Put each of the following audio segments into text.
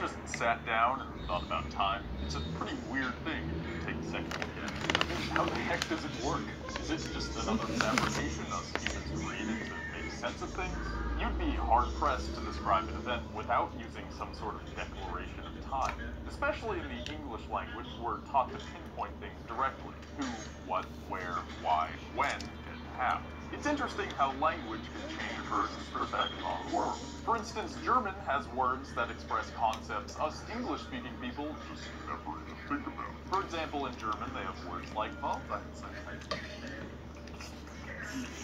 just sat down and thought about time? It's a pretty weird thing if you take a second to look at it. I mean, how the heck does it work? Is it just another fabrication us humans created to make sense of things? You'd be hard-pressed to describe an event without using some sort of declaration of time. Especially in the English language, we're taught to pinpoint things directly. Who, what, where, why, when, and how. It's interesting how language can change a person's perspective on the world. For instance, German has words that express concepts us English-speaking people just never even think about. For example, in German, they have words like Waldweinseinheit.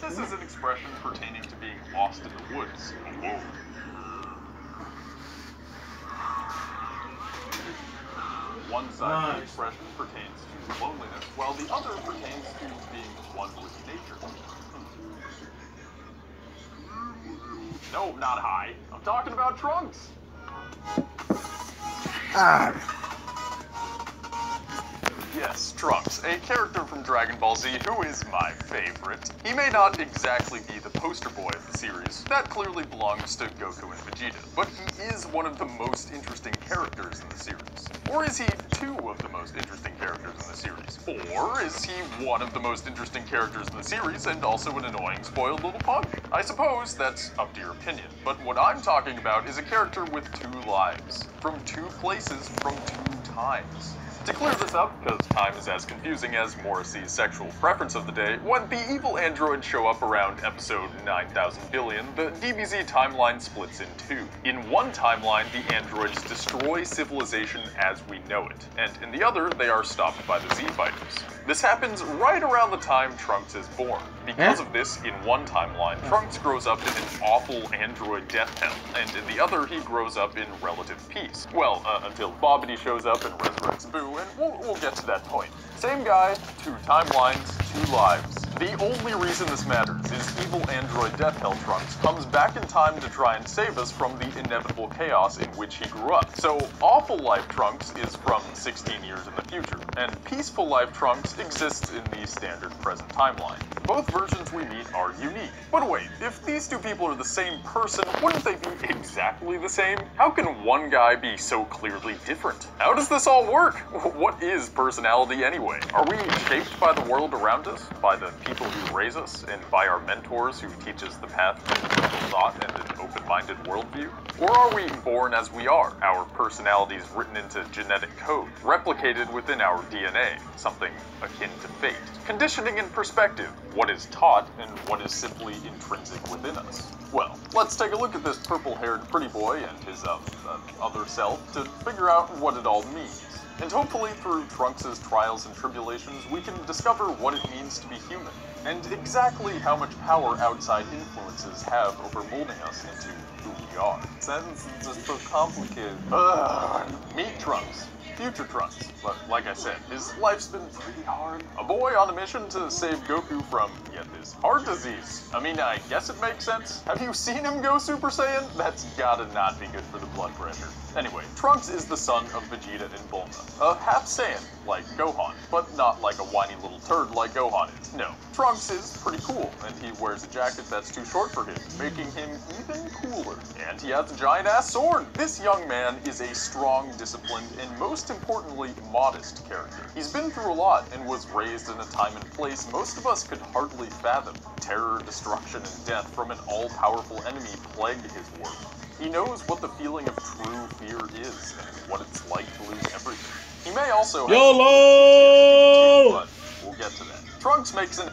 This is an expression pertaining to being lost in the woods, alone. One side of the expression pertains to loneliness, while the other pertains to being one with nature. No, not high. I'm talking about Trunks. Yes, Trunks, a character from Dragon Ball Z who is my favorite. He may not exactly be the poster boy of the series, that clearly belongs to Goku and Vegeta, but he is one of the most interesting characters in the series. Or is he two of the most interesting characters in the series? Or is he one of the most interesting characters in the series and also an annoying, spoiled little punk? I suppose that's up to your opinion, but what I'm talking about is a character with two lives, from two places, from two times. To clear this up, because time is as confusing as Morrissey's sexual preference of the day, when the evil androids show up around episode 9000 billion, the DBZ timeline splits in two. In one timeline, the androids destroy civilization as we know it, and in the other, they are stopped by the Z-Fighters. This happens right around the time Trunks is born. Because of this, in one timeline, Trunks grows up in an awful android death hell, and in the other, he grows up in relative peace. Well, until Bobbity shows up and resurrects Boo, and we'll get to that point. Same guy, two timelines, two lives. The only reason this matters is evil android Death Hell Trunks comes back in time to try and save us from the inevitable chaos in which he grew up. So, Awful Life Trunks is from 16 years in the future, and Peaceful Life Trunks exists in the standard present timeline. Both versions we meet are unique. But wait, if these two people are the same person, wouldn't they be exactly the same? How can one guy be so clearly different? How does this all work? What is personality anyway? Are we shaped by the world around us? By the people who raise us? And by our mentors who teach us the path to critical thought and an open-minded worldview? Or are we born as we are, our personalities written into genetic code, replicated within our DNA, something akin to fate? Conditioning in perspective, what is taught and what is simply intrinsic within us. Well, let's take a look at this purple-haired pretty boy and his other self to figure out what it all means. And hopefully through Trunks' trials and tribulations, we can discover what it means to be human, and exactly how much power outside influences have over molding us into who we are. Sentence is just so complicated. Meet Trunks. Future Trunks, but like I said, his life's been pretty hard. A boy on a mission to save Goku from, get this, heart disease. I mean, I guess it makes sense. Have you seen him go Super Saiyan? That's gotta not be good for the blood pressure. Anyway, Trunks is the son of Vegeta and Bulma, a half Saiyan, like Gohan, but not like a whiny little turd like Gohan is. No, Trunks is pretty cool, and he wears a jacket that's too short for him, making him even cooler. And he has a giant-ass sword! This young man is a strong, disciplined, and most importantly, modest character. He's been through a lot and was raised in a time and place most of us could hardly fathom. Terror, destruction, and death from an all-powerful enemy plague his world. He knows what the feeling of true fear is and what it's like to lose everything. He may also have YOLO! but we'll get to that. Trunks makes an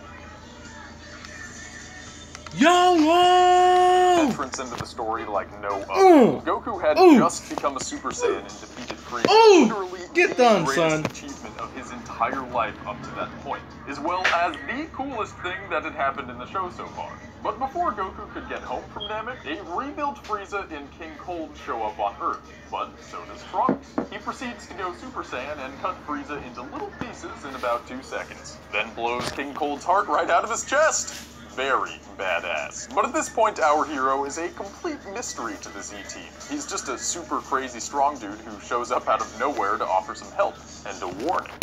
YOLO! entrance into the story like no other. Goku had just become a Super Saiyan and defeated Frieza, literally Get the done, greatest son. achievement of his entire life up to that point, as well as the coolest thing that had happened in the show so far. But before Goku could get home from Namek, a rebuilt Frieza and King Cold show up on Earth, but so does Trunks. He proceeds to go Super Saiyan and cut Frieza into little pieces in about 2 seconds, then blows King Cold's heart right out of his chest. Very badass. But at this point, our hero is a complete mystery to the Z-Team. He's just a super crazy strong dude who shows up out of nowhere to offer some help, and a warning.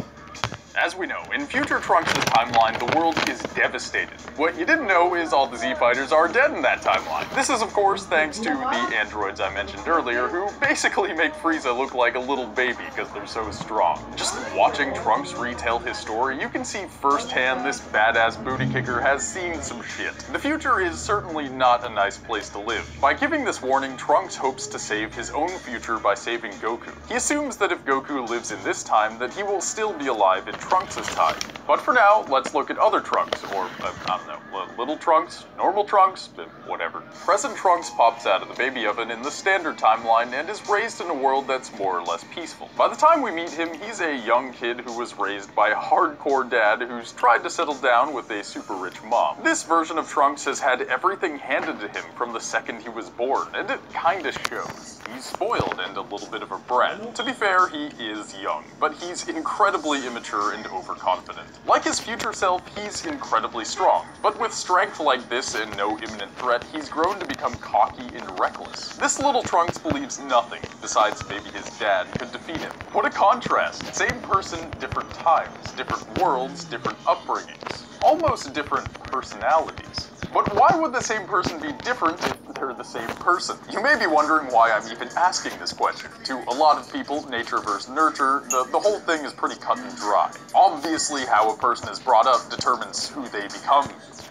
As we know, in future Trunks' timeline, the world is devastated. What you didn't know is all the Z-Fighters are dead in that timeline. This is, of course, thanks to the androids I mentioned earlier, who basically make Frieza look like a little baby because they're so strong. Just watching Trunks retell his story, you can see firsthand this badass booty kicker has seen some shit. The future is certainly not a nice place to live. By giving this warning, Trunks hopes to save his own future by saving Goku. He assumes that if Goku lives in this time, that he will still be alive in Trunks' time. But for now, let's look at other Trunks, or, I don't know, little Trunks, normal Trunks, whatever. Present Trunks pops out of the baby oven in the standard timeline and is raised in a world that's more or less peaceful. By the time we meet him, he's a young kid who was raised by a hardcore dad who's tried to settle down with a super rich mom. This version of Trunks has had everything handed to him from the second he was born, and it kinda shows. He's spoiled and a little bit of a brat. To be fair, he is young, but he's incredibly immature and overconfident. Like his future self, he's incredibly strong, but with strength like this and no imminent threat, he's grown to become cocky and reckless. This little Trunks believes nothing, besides maybe his dad, could defeat him. What a contrast! Same person, different times, different worlds, different upbringings. Almost different personalities. But why would the same person be different if they're the same person? You may be wondering why I'm even asking this question. To a lot of people, nature versus nurture, the whole thing is pretty cut and dry. Obviously, how a person is brought up determines who they become,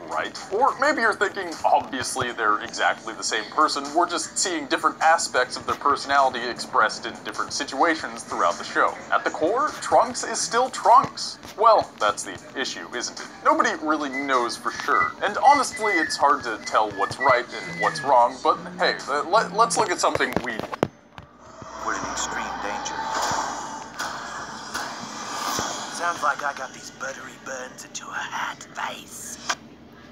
right? Or maybe you're thinking, obviously they're exactly the same person, we're just seeing different aspects of their personality expressed in different situations throughout the show. At the core, Trunks is still Trunks. Well, that's the issue, isn't it? Nobody really knows for sure, and honestly, it's hard to tell what's right and what's wrong, but hey, let's look at something we... We're in extreme danger. Sounds like I got these buttery burns into a hot face.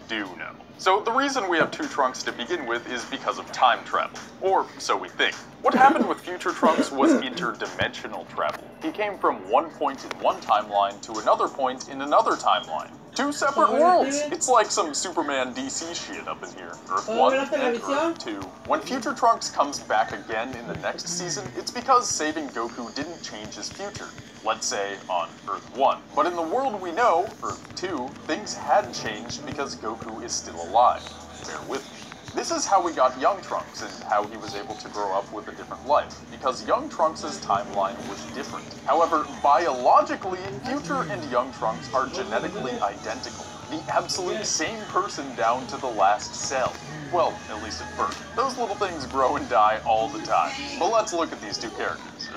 Do know. So the reason we have two Trunks to begin with is because of time travel. Or so we think. What happened with future Trunks was interdimensional travel. He came from one point in one timeline to another point in another timeline. Two separate worlds! It's like some Superman DC shit up in here. Earth 1 and Earth 2. When future Trunks comes back again in the next season, it's because saving Goku didn't change his future. Let's say on Earth 1. But in the world we know, Earth 2, things had changed because Goku is still alive. Bear with me. This is how we got young Trunks and how he was able to grow up with a different life, because young Trunks' timeline was different. However, biologically, future and young Trunks are genetically identical. The absolute same person down to the last cell. Well, at least at birth. Those little things grow and die all the time. But let's look at these two characters.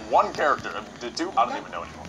One character, two? I don't even know anymore.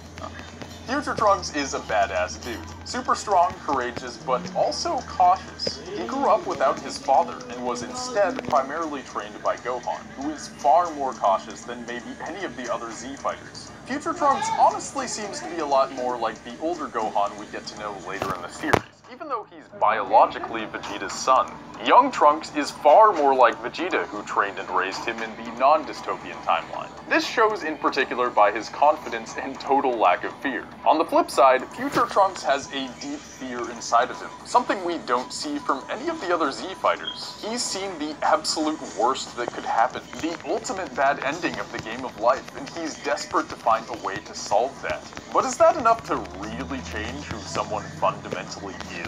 Future Trunks is a badass dude. Super strong, courageous, but also cautious. He grew up without his father and was instead primarily trained by Gohan, who is far more cautious than maybe any of the other Z-Fighters. Future Trunks honestly seems to be a lot more like the older Gohan we get to know later in the series. Even though he's biologically Vegeta's son, young Trunks is far more like Vegeta, who trained and raised him in the non-dystopian timeline. This shows in particular by his confidence and total lack of fear. On the flip side, future Trunks has a deep fear inside of him, something we don't see from any of the other Z-Fighters. He's seen the absolute worst that could happen, the ultimate bad ending of the game of life, and he's desperate to find a way to solve that. But is that enough to really change who someone fundamentally is?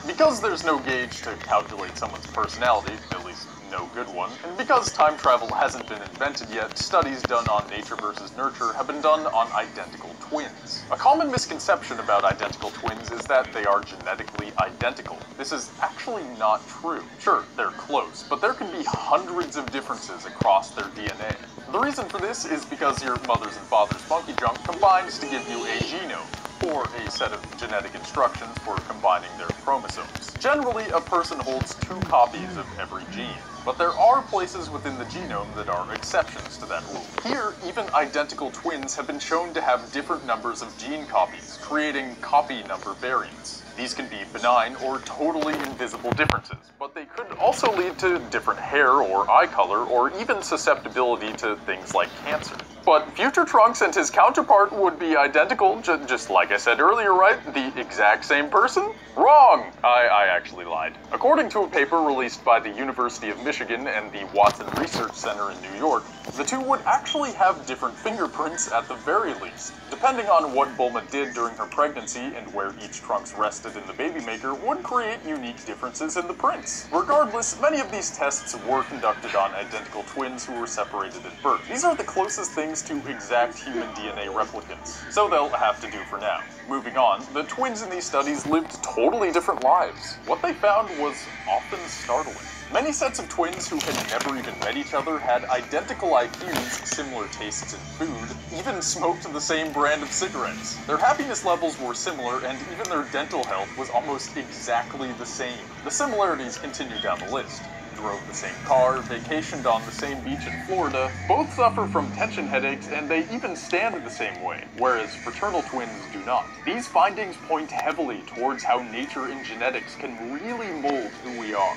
Because there's no gauge to calculate someone's personality, at least no good one, and because time travel hasn't been invented yet, studies done on nature versus nurture have been done on identical twins. A common misconception about identical twins is that they are genetically identical. This is actually not true. Sure, they're close, but there can be hundreds of differences across their DNA. The reason for this is because your mother's and father's monkey junk combines to give you a genome, or a set of genetic instructions for combining their chromosomes. Generally, a person holds 2 copies of every gene, but there are places within the genome that are exceptions to that rule. Here, even identical twins have been shown to have different numbers of gene copies, creating copy number variants. These can be benign or totally invisible differences, but they could also lead to different hair or eye color, or even susceptibility to things like cancer. But future Trunks and his counterpart would be identical, just like I said earlier, right? The exact same person? Wrong! I actually lied. According to a paper released by the University of Michigan and the Watson Research Center in New York, The two would actually have different fingerprints at the very least. Depending on what Bulma did during her pregnancy and where each Trunks rested in the baby maker would create unique differences in the prints. Regardless, many of these tests were conducted on identical twins who were separated at birth. These are the closest things to exact human DNA replicants, so they'll have to do for now. Moving on, the twins in these studies lived totally different lives. What they found was often startling. Many sets of twins who had never even met each other had identical IQs, similar tastes in food, even smoked the same brand of cigarettes. Their happiness levels were similar, and even their dental health was almost exactly the same. The similarities continue down the list. Drove the same car, vacationed on the same beach in Florida, both suffer from tension headaches, and they even stand the same way, whereas fraternal twins do not. These findings point heavily towards how nature and genetics can really mold who we are.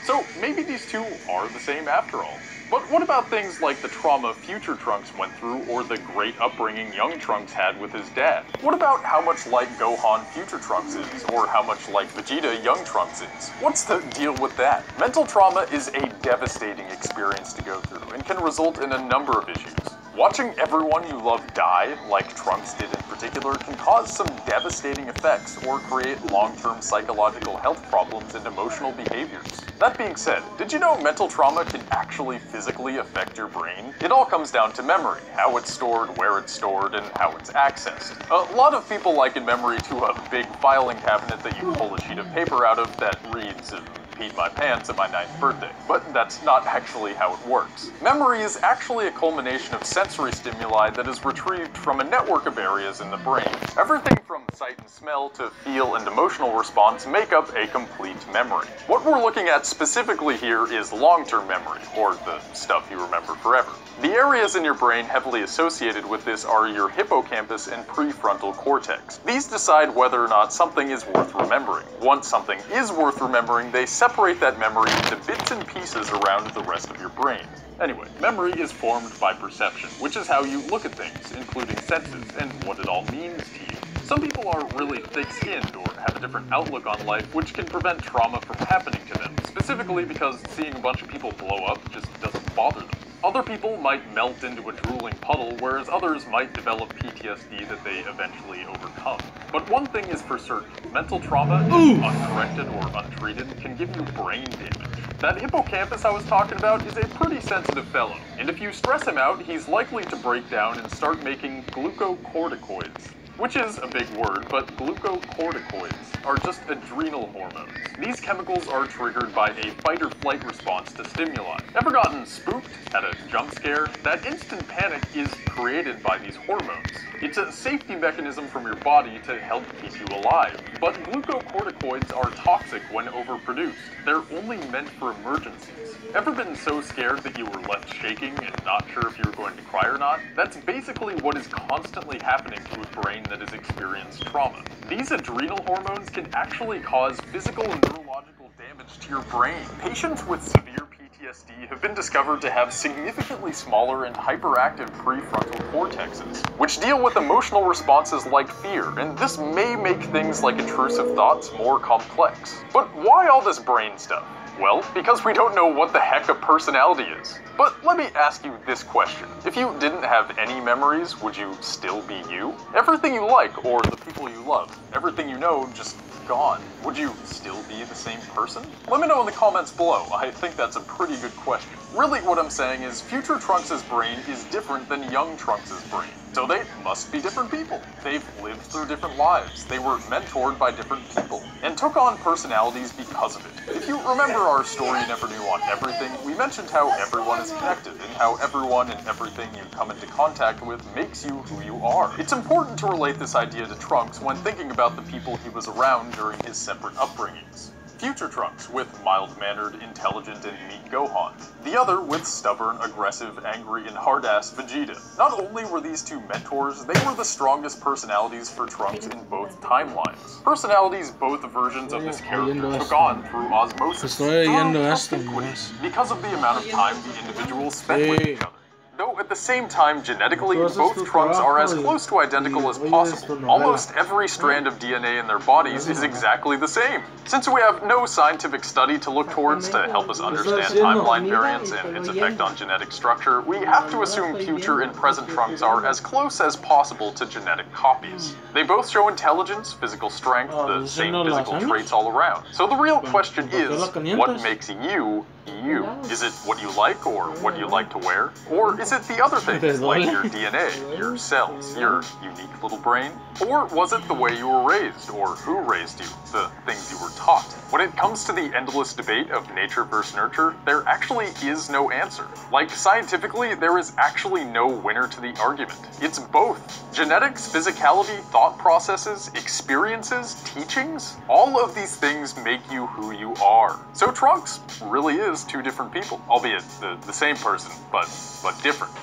So maybe these two are the same after all. But what about things like the trauma future Trunks went through or the great upbringing young Trunks had with his dad? What about how much like Gohan future Trunks is, or how much like Vegeta young Trunks is? What's the deal with that? Mental trauma is a devastating experience to go through and can result in a number of issues. Watching everyone you love die, like Trunks did in particular, can cause some devastating effects or create long-term psychological health problems and emotional behaviors. That being said, did you know mental trauma can actually physically affect your brain? It all comes down to memory, how it's stored, where it's stored, and how it's accessed. A lot of people liken memory to a big filing cabinet that you pull a sheet of paper out of that reads peed my pants at my 9th birthday. But that's not actually how it works. Memory is actually a culmination of sensory stimuli that is retrieved from a network of areas in the brain. Everything from sight and smell to feel and emotional response make up a complete memory. What we're looking at specifically here is long-term memory, or the stuff you remember forever. The areas in your brain heavily associated with this are your hippocampus and prefrontal cortex. These decide whether or not something is worth remembering. Once something is worth remembering, they separate that memory into bits and pieces around the rest of your brain. Anyway, memory is formed by perception, which is how you look at things, including senses, and what it all means to you. Some people are really thick-skinned or have a different outlook on life, which can prevent trauma from happening to them, specifically because seeing a bunch of people blow up just doesn't bother them. Other people might melt into a drooling puddle, whereas others might develop PTSD that they eventually overcome. But one thing is for certain, mental trauma, if uncorrected or untreated, can give you brain damage. That hippocampus I was talking about is a pretty sensitive fellow, and if you stress him out, he's likely to break down and start making glucocorticoids. Which is a big word, but glucocorticoids are just adrenal hormones. These chemicals are triggered by a fight-or-flight response to stimuli. Ever gotten spooked? Had a jump scare? That instant panic is created by these hormones. It's a safety mechanism from your body to help keep you alive. But glucocorticoids are toxic when overproduced. They're only meant for emergencies. Ever been so scared that you were left shaking and not sure if you were going to cry or not? That's basically what is constantly happening to a brain that has experienced trauma. These adrenal hormones can actually cause physical and neurological damage to your brain. Patients with severe PTSD have been discovered to have significantly smaller and hyperactive prefrontal cortexes, which deal with emotional responses like fear, and this may make things like intrusive thoughts more complex. But why all this brain stuff? Well, because we don't know what the heck a personality is. But let me ask you this question. If you didn't have any memories, would you still be you? Everything you like, or the people you love, everything you know, just gone. Would you still be the same person? Let me know in the comments below. I think that's a pretty good question. Really, what I'm saying is future Trunks' brain is different than young Trunks' brain. So they must be different people. They've lived through different lives. They were mentored by different people and took on personalities because of it. If you remember our story Never Knew on Everything, we mentioned how everyone is connected and how everyone and everything you come into contact with makes you who you are. It's important to relate this idea to Trunks when thinking about the people he was around during his separate upbringings. Future Trunks with mild-mannered, intelligent, and meek Gohan. The other with stubborn, aggressive, angry, and hard-ass Vegeta. Not only were these two mentors, they were the strongest personalities for Trunks in both timelines. Personalities both versions of this character took on through osmosis, through propinquity, because of the amount of time the individuals spent with each other. Though at the same time, genetically, Entonces, both tu Trunks are as trabajo close to identical y as oyes possible. tu novela. Almost every strand of DNA in their bodies is exactly the same. Since we have no scientific study to look towards to help us understand timeline variance and its effect on genetic structure, we have to assume future and present Trunks are as close as possible to genetic copies. They both show intelligence, physical strength, the same physical traits all around. So the real question is, what makes you, you? Is it what you like or what you like to wear? Or is it the other things, like your DNA, your cells, your unique little brain? Or was it the way you were raised, or who raised you, the things you were taught? When it comes to the endless debate of nature versus nurture, there actually is no answer. Like, scientifically, there is actually no winner to the argument. It's both. Genetics, physicality, thought processes, experiences, teachings, all of these things make you who you are. So Trunks really is two different people, albeit the same person, but different.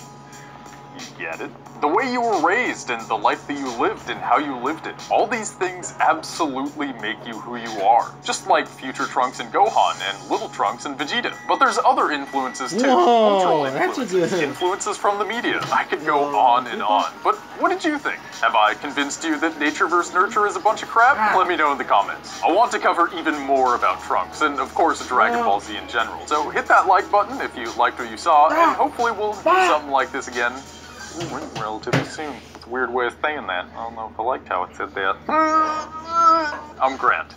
You get it? The way you were raised and the life that you lived and how you lived it, all these things absolutely make you who you are. Just like future Trunks and Gohan and little Trunks and Vegeta. But there's other influences too. Whoa, Cultural that's a influences, good- influences from the media. I could go on and on. But what did you think? Have I convinced you that nature versus nurture is a bunch of crap? Let me know in the comments. I want to cover even more about Trunks and of course Dragon Ball Z in general. So hit that like button if you liked what you saw, and hopefully we'll do something like this again relatively soon. It's a weird way of saying that. I don't know if I liked how it said that. I'm Grant.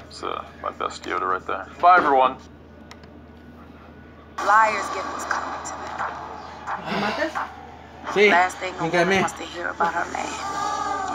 It's my best Yoda right there. Bye, everyone. Liars get what's coming to them. Sí, Last thing a woman dígame. wants to hear about her man.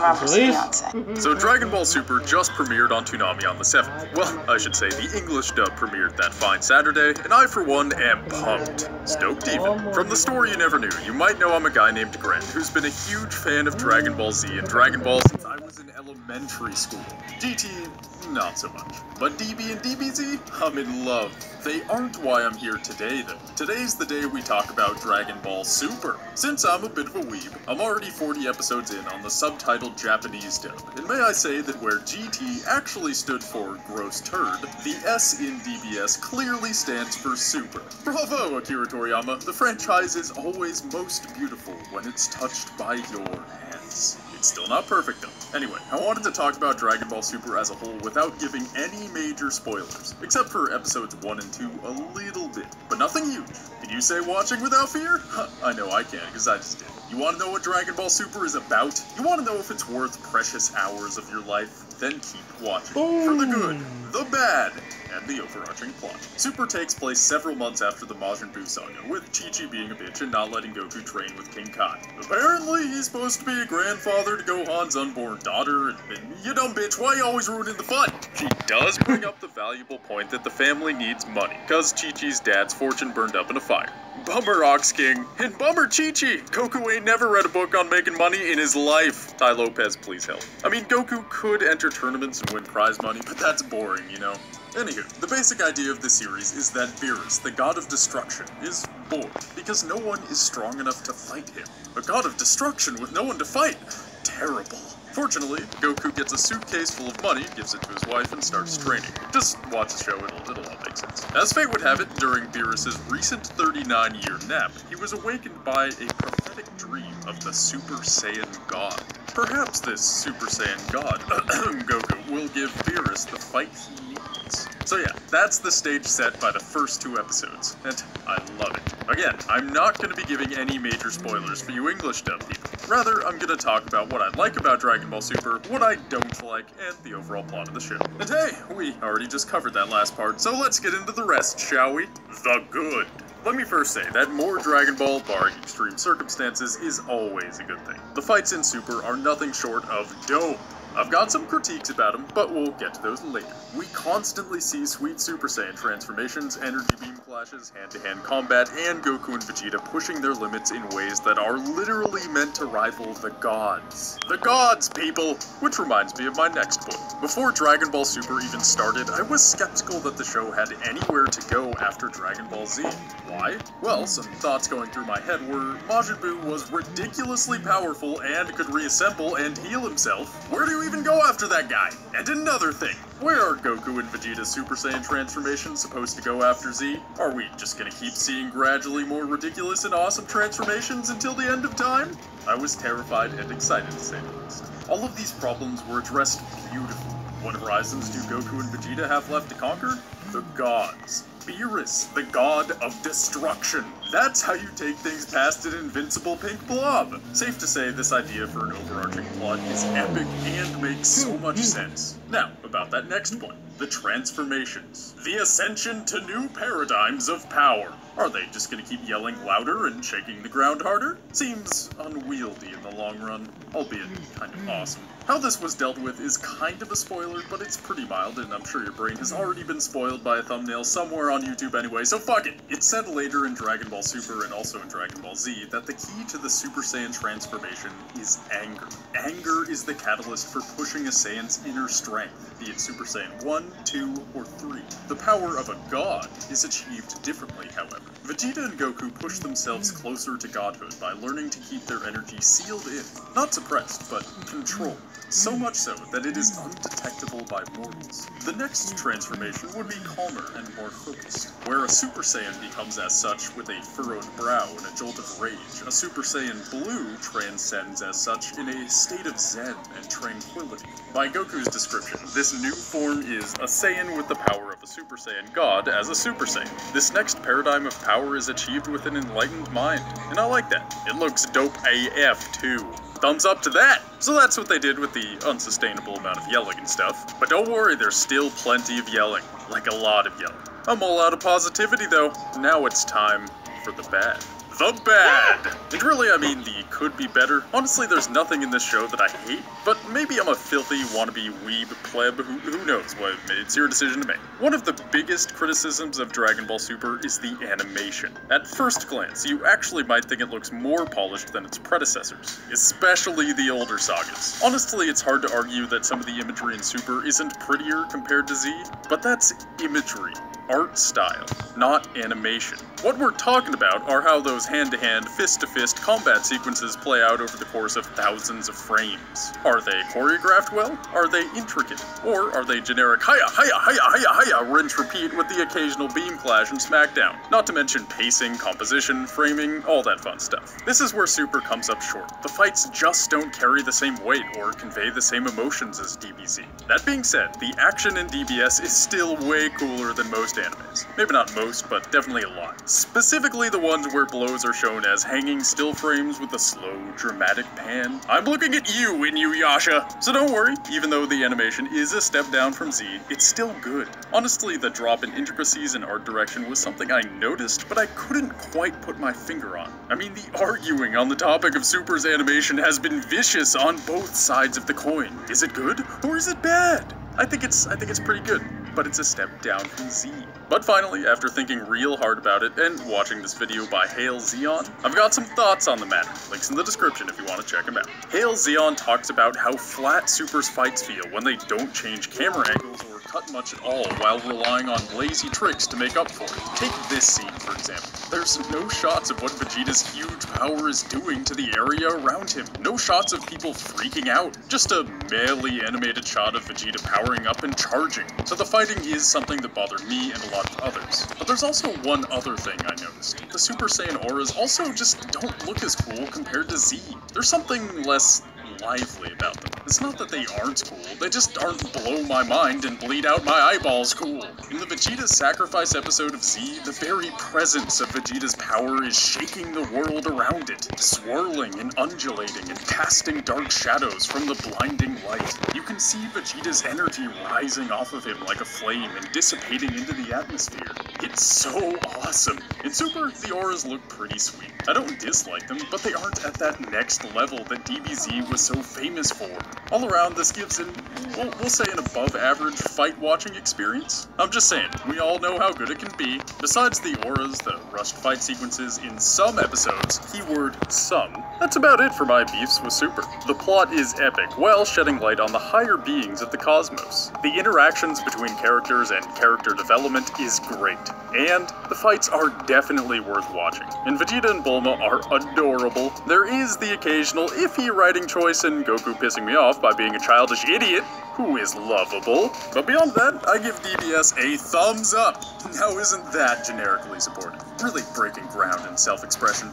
Robert's Please. fiance. So Dragon Ball Super just premiered on Toonami on the 7th. Well, I should say the English dub premiered that fine Saturday, and I for one am pumped. Stoked even. From the story you never knew, you might know I'm a guy named Grant, who's been a huge fan of Dragon Ball Z and Dragon Ball since I was in elementary school. GT, not so much. But DB and DBZ, I'm in love. They aren't why I'm here today, though. Today's the day we talk about Dragon Ball Super. Since I'm a bit of a weeb, I'm already 40 episodes in on the subtitled Japanese dub. And may I say that where GT actually stood for gross turd, the S in DBS clearly stands for Super. Bravo, Akira Toriyama. The franchise is always most beautiful when it's touched by your hands. It's still not perfect, though. Anyway, I wanted to talk about Dragon Ball Super as a whole without giving any major spoilers, except for episodes 1 and 2 a little bit, but nothing huge. Can you say watching without fear? I know I can, because I just did. You want to know what Dragon Ball Super is about? You want to know if it's worth precious hours of your life? Then keep watching. For the good, the bad, and the overarching plot. Super takes place several months after the Majin Buu saga, with Chi-Chi being a bitch and not letting Goku train with King Kai. Apparently, he's supposed to be a grandfather to Gohan's unborn daughter, and you dumb bitch, why you always ruining the fun? She does bring up the valuable point that the family needs money, cause Chi-Chi's dad's fortune burned up in a fire. Bummer, Ox King, and bummer Chi-Chi! Goku ain't never read a book on making money in his life. Tai Lopez, please help. I mean, Goku could enter tournaments and win prize money, but that's boring, you know? Anywho, the basic idea of this series is that Beerus, the god of destruction, is bored because no one is strong enough to fight him. A god of destruction with no one to fight? Terrible. Fortunately, Goku gets a suitcase full of money, gives it to his wife, and starts training. Just watch the show, it'll all make sense. As fate would have it, during Beerus' recent 39-year nap, he was awakened by a prophetic dream of the Super Saiyan God. Perhaps this Super Saiyan God, Goku, will give Beerus the fight he needs. So yeah, that's the stage set by the first 2 episodes, and I love it. Again, I'm not going to be giving any major spoilers for you English dub people. Rather, I'm going to talk about what I like about Dragon Ball Super, what I don't like, and the overall plot of the show. And hey, we already just covered that last part, so let's get into the rest, shall we? The good. Let me first say that more Dragon Ball, barring extreme circumstances, is always a good thing. The fights in Super are nothing short of dope. I've got some critiques about them, but we'll get to those later. We constantly see sweet Super Saiyan transformations, energy beam flashes, hand-to-hand combat, and Goku and Vegeta pushing their limits in ways that are literally meant to rival the gods. The gods, people! Which reminds me of my next point. Before Dragon Ball Super even started, I was skeptical that the show had anywhere to go after Dragon Ball Z. Why? Well, some thoughts going through my head were, Majin Buu was ridiculously powerful and could reassemble and heal himself. Where do you even go after that guy? And another thing, where are Goku and Vegeta's Super Saiyan transformations supposed to go after Z? Are we just gonna keep seeing gradually more ridiculous and awesome transformations until the end of time? I was terrified and excited to say the least. All of these problems were addressed beautifully. What horizons do Goku and Vegeta have left to conquer? The gods. Beerus, the god of destruction. That's how you take things past an invincible pink blob. Safe to say, this idea for an overarching plot is epic and makes so much sense. Now, about that next point, the transformations. The ascension to new paradigms of power. Are they just gonna keep yelling louder and shaking the ground harder? Seems unwieldy in the long run, albeit kind of awesome. How this was dealt with is kind of a spoiler, but it's pretty mild, and I'm sure your brain has already been spoiled by a thumbnail somewhere on YouTube anyway, so fuck it! It's said later in Dragon Ball Super and also in Dragon Ball Z that the key to the Super Saiyan transformation is anger. Anger is the catalyst for pushing a Saiyan's inner strength, be it Super Saiyan 1, 2, or 3. The power of a god is achieved differently, however. Vegeta and Goku push themselves closer to godhood by learning to keep their energy sealed in, not suppressed, but controlled. So much so that it is undetectable by mortals. The next transformation would be calmer and more focused, where a Super Saiyan becomes as such with a furrowed brow and a jolt of rage. A Super Saiyan Blue transcends as such in a state of zen and tranquility. By Goku's description, this new form is a Saiyan with the power of a Super Saiyan God as a Super Saiyan. This next paradigm of power is achieved with an enlightened mind, and I like that. It looks dope AF too. Thumbs up to that! So that's what they did with the unsustainable amount of yelling and stuff. But don't worry, there's still plenty of yelling. Like a lot of yelling. I'm all out of positivity though. Now it's time for the bad. The bad! And really, I mean the could be better. Honestly, there's nothing in this show that I hate, but maybe I'm a filthy wannabe weeb pleb, who knows what, it's your decision to make. One of the biggest criticisms of Dragon Ball Super is the animation. At first glance, you actually might think it looks more polished than its predecessors, especially the older sagas. Honestly, it's hard to argue that some of the imagery in Super isn't prettier compared to Z, but that's imagery. Art style, not animation. What we're talking about are how those hand-to-hand, fist-to-fist combat sequences play out over the course of thousands of frames. Are they choreographed well? Are they intricate? Or are they generic hiya, hiya, hiya, hiya, hiya, rinse repeat with the occasional beam clash and smackdown? Not to mention pacing, composition, framing, all that fun stuff. This is where Super comes up short. The fights just don't carry the same weight or convey the same emotions as DBZ. That being said, the action in DBS is still way cooler than most animes. Maybe not most, but definitely a lot. Specifically the ones where blows are shown as hanging still frames with a slow, dramatic pan. I'm looking at you, Inuyasha! So don't worry, even though the animation is a step down from Z, it's still good. Honestly, the drop in intricacies and art direction was something I noticed, but I couldn't quite put my finger on. I mean, the arguing on the topic of Super's animation has been vicious on both sides of the coin. Is it good, or is it bad? I think it's pretty good, but it's a step down from Z. But finally, after thinking real hard about it and watching this video by Hail Zeon, I've got some thoughts on the matter. Links in the description if you want to check them out. Hail Zeon talks about how flat Super's fights feel when they don't change camera angles or cut much at all while relying on lazy tricks to make up for it. Take this scene, for example. There's no shots of what Vegeta's huge power is doing to the area around him. No shots of people freaking out. Just a malely animated shot of Vegeta powering up and charging. So the fighting is something that bothered me and a lot of others. But there's also one other thing I noticed. The Super Saiyan auras also just don't look as cool compared to Z. There's something less lively about them. It's not that they aren't cool, they just aren't blow my mind and bleed out my eyeballs cool. In the Vegeta Sacrifice episode of Z, the very presence of Vegeta's power is shaking the world around it, swirling and undulating and casting dark shadows from the blinding light. You can see Vegeta's energy rising off of him like a flame and dissipating into the atmosphere. It's so awesome. In Super, the auras look pretty sweet. I don't dislike them, but they aren't at that next level that DBZ was so famous for. All around, this gives an, we'll say an above-average fight-watching experience. I'm just saying, we all know how good it can be. Besides the auras, the rushed fight sequences in some episodes, keyword some, that's about it for my beefs with Super. The plot is epic, while shedding light on the higher beings of the cosmos. The interactions between characters and character development is great, and the fights are definitely worth watching. And Vegeta and Bulma are adorable. There is the occasional iffy writing choice voice and Goku pissing me off by being a childish idiot who is lovable. But beyond that, I give DBS a thumbs up. Now isn't that generically supported? Really breaking ground in self-expression.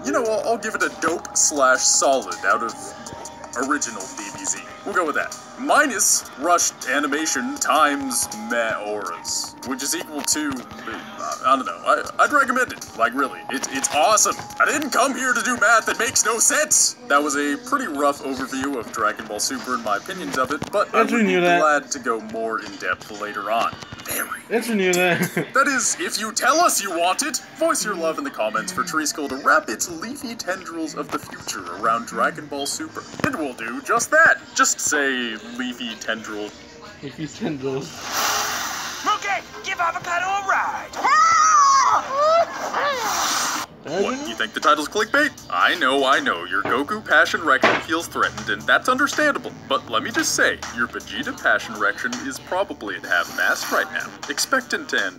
You know, I'll give it a dope/solid out of original DBZ. We'll go with that. Minus rushed animation times meh auras, which is equal to, I don't know, I'd recommend it. Like, really, it's awesome. I didn't come here to do math that makes no sense. That was a pretty rough overview of Dragon Ball Super and my opinions of it, but I would be glad to go more in depth later on. That is, if you tell us you want it. Voice your love in the comments for Treeskull to wrap its leafy tendrils of the future around Dragon Ball Super. And we'll do just that. Just say leafy tendril. Leafy tendrils. Mookie, give Avocado a ride. What, you think the title's clickbait? I know, your Goku passion erection feels threatened, and that's understandable. But let me just say, your Vegeta passion erection is probably at half-mast right now. Expectant and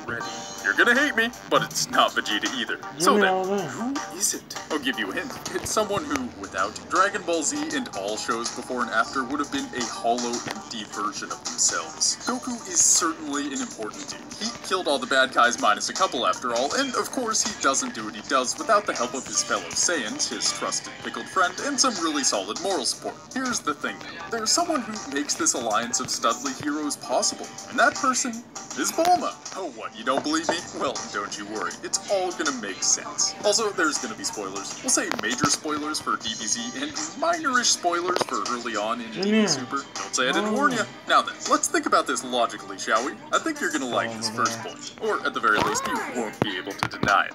ready. You're gonna hate me, but it's not Vegeta either. So then, who is it? I'll give you a hint. It's someone who, without Dragon Ball Z and all shows before and after, would have been a hollow, empty version of themselves. Goku is certainly an important dude. He killed all the bad guys minus a couple after all, and of course he doesn't do what he does without the help of his fellow Saiyans, his trusted pickled friend, and some really solid moral support. Here's the thing though. There's someone who makes this alliance of studly heroes possible, and that person is Bulma. Oh, what, you don't believe me? Well, don't you worry. It's all gonna make sense. Also, there's gonna be spoilers. We'll say major spoilers for DBZ and minorish spoilers for early on in DB Super. Don't say I didn't warn you. Now then, let's think about this logically, shall we? I think you're gonna like this first point. Or, at the very least, you won't be able to deny it.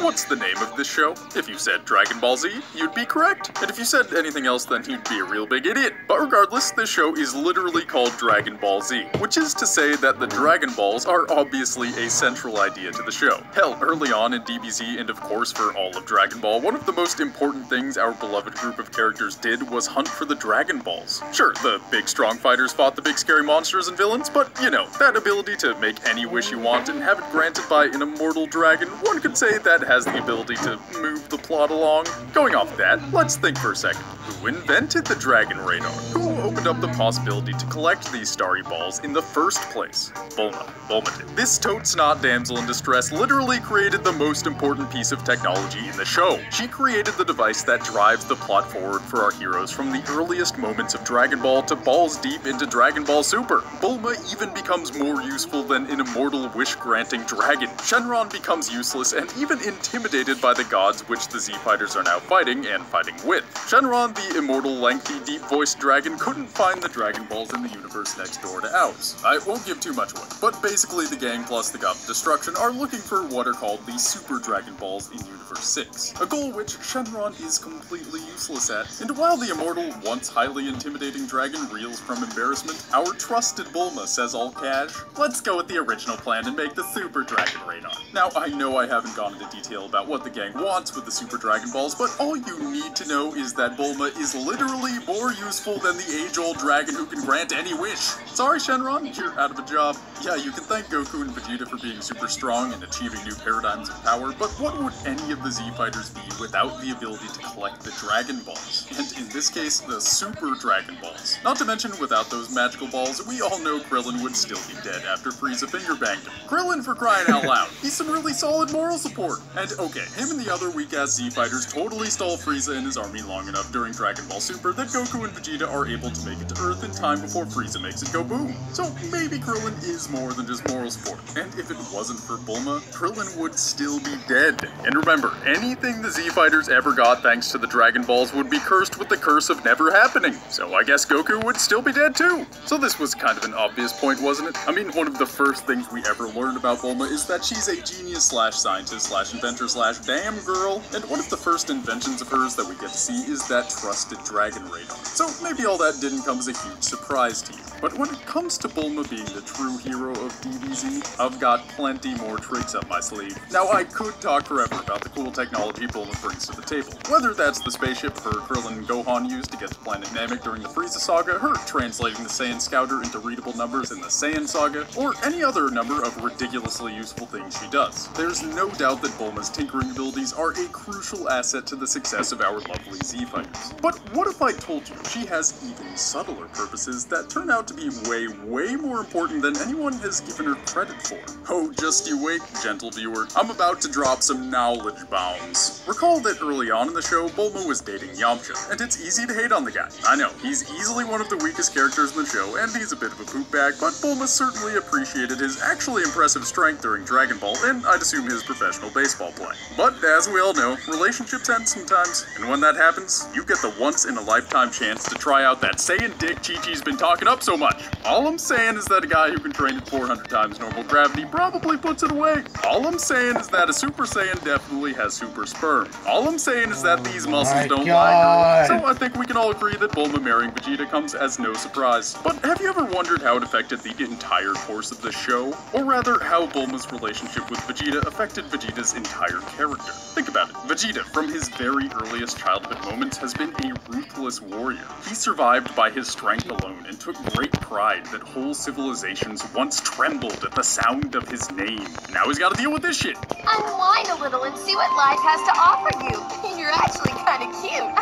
What's the name of this show? If you said Dragon Ball Z, you'd be correct. And if you said anything else, then you'd be a real big idiot. But regardless, this show is literally called Dragon Ball Z, which is to say that the Dragon Balls are obviously a central idea to the show. Hell, early on in DBZ and of course for all of Dragon Ball, one of the most important things our beloved group of characters did was hunt for the Dragon Balls. Sure, the big strong fighters fought the big scary monsters and villains, but you know, that ability to make any wish you want and have it granted by an immortal dragon, one could say that has the ability to move the plot along. Going off that, let's think for a second. Who invented the Dragon Radar? Who opened up the possibility to collect these starry balls in the first place? Bulma did. This toad snot damsel in distress literally created the most important piece of technology in the show. She created the device that drives the plot forward for our heroes from the earliest moments of Dragon Ball to balls deep into Dragon Ball Super. Bulma even becomes more useful than an immortal wish-granting dragon. Shenron becomes useless and even intimidated by the gods which the Z-Fighters are now fighting and fighting with. Shenron, the immortal, lengthy, deep-voiced dragon, couldn't find the Dragon Balls in the universe next door to ours. I won't give too much away, but basically the gang plus the God of Destruction are looking for what are called the Super Dragon Balls in Universe 6, a goal which Shenron is completely useless at. And while the immortal, once highly intimidating dragon reels from embarrassment, our trusted Bulma says all cash, let's go with the original plan and make the Super Dragon Radar. Now, I know I haven't gone into detail about what the gang wants with the Super Dragon Balls, but all you need to know is that Bulma is literally more useful than the age-old dragon who can grant any wish. Sorry, Shenron, you're out of a job. Yeah, you can thank Goku and Vegeta for being super strong and achieving new paradigms of power, but what would any of the Z-Fighters be without the ability to collect the Dragon Balls? And in this case, the Super Dragon Balls. Not to mention, without those magical balls, we all know Krillin would still be dead after Frieza finger-banged him. Krillin, for crying out loud! He's some really solid moral support! And okay, him and the other weak-ass Z-Fighters totally stall Frieza and his army long enough during Dragon Ball Super that Goku and Vegeta are able to make it to Earth in time before Frieza makes it go boom. So maybe Krillin is more than just moral support. And if it wasn't for Bulma, Krillin would still be dead. And remember, anything the Z-Fighters ever got thanks to the Dragon Balls would be cursed with the curse of never happening. So I guess Goku would still be dead too. So this was kind of an obvious point, wasn't it? I mean, one of the first things we ever learned about Bulma is that she's a genius slash scientist slash inventor slash damn girl. And one of the first inventions of hers that we get to see is that trusted Dragon Radar. So maybe all that didn't come as a huge surprise to you. But when it comes to Bulma being the true hero of DBZ, I've got plenty more tricks up my sleeve. Now, I could talk forever about the cool technology Bulma brings to the table. Whether that's the spaceship her Krillin and Gohan used to get to planet Namek during the Frieza saga, her translating the Saiyan Scouter into readable numbers in the Saiyan saga, or any other number of ridiculously useful things she does. There's no doubt that Bulma's tinkering abilities are a crucial asset to the success of our lovely Z fighters. But what if I told you she has even subtler purposes that turn out to be way more important than anyone has given her credit for? Oh, just you wait, gentle viewer. I'm about to drop some knowledge bombs. Recall that early on in the show, Bulma was dating Yamcha, and it's easy to hate on the guy. I know, he's easily one of the weakest characters in the show, and he's a bit of a poop bag, but Bulma certainly appreciated his actually impressive strength during Dragon Ball, and I'd assume his professional baseball play. But as we all know, relationships end sometimes, and when that happens, you get the once-in-a-lifetime chance to try out that Saiyan dick Chi-Chi's been talking up so much. All I'm saying is that a guy who can train at 400 times normal gravity probably puts it away. All I'm saying is that a Super Saiyan definitely has super sperm. All I'm saying is that these muscles don't lie, so I think we can all agree that Bulma marrying Vegeta comes as no surprise. But have you ever wondered how it affected the entire course of the show? Or rather, how Bulma's relationship with Vegeta affected Vegeta's entire character? Think about it. Vegeta, from his very earliest childhood moments, has been a ruthless warrior. He survived by his strength alone and took great pride that whole civilizations once trembled at the sound of his name. Now he's gotta deal with this shit. Unwind a little and see what life has to offer you. You're actually kind of cute.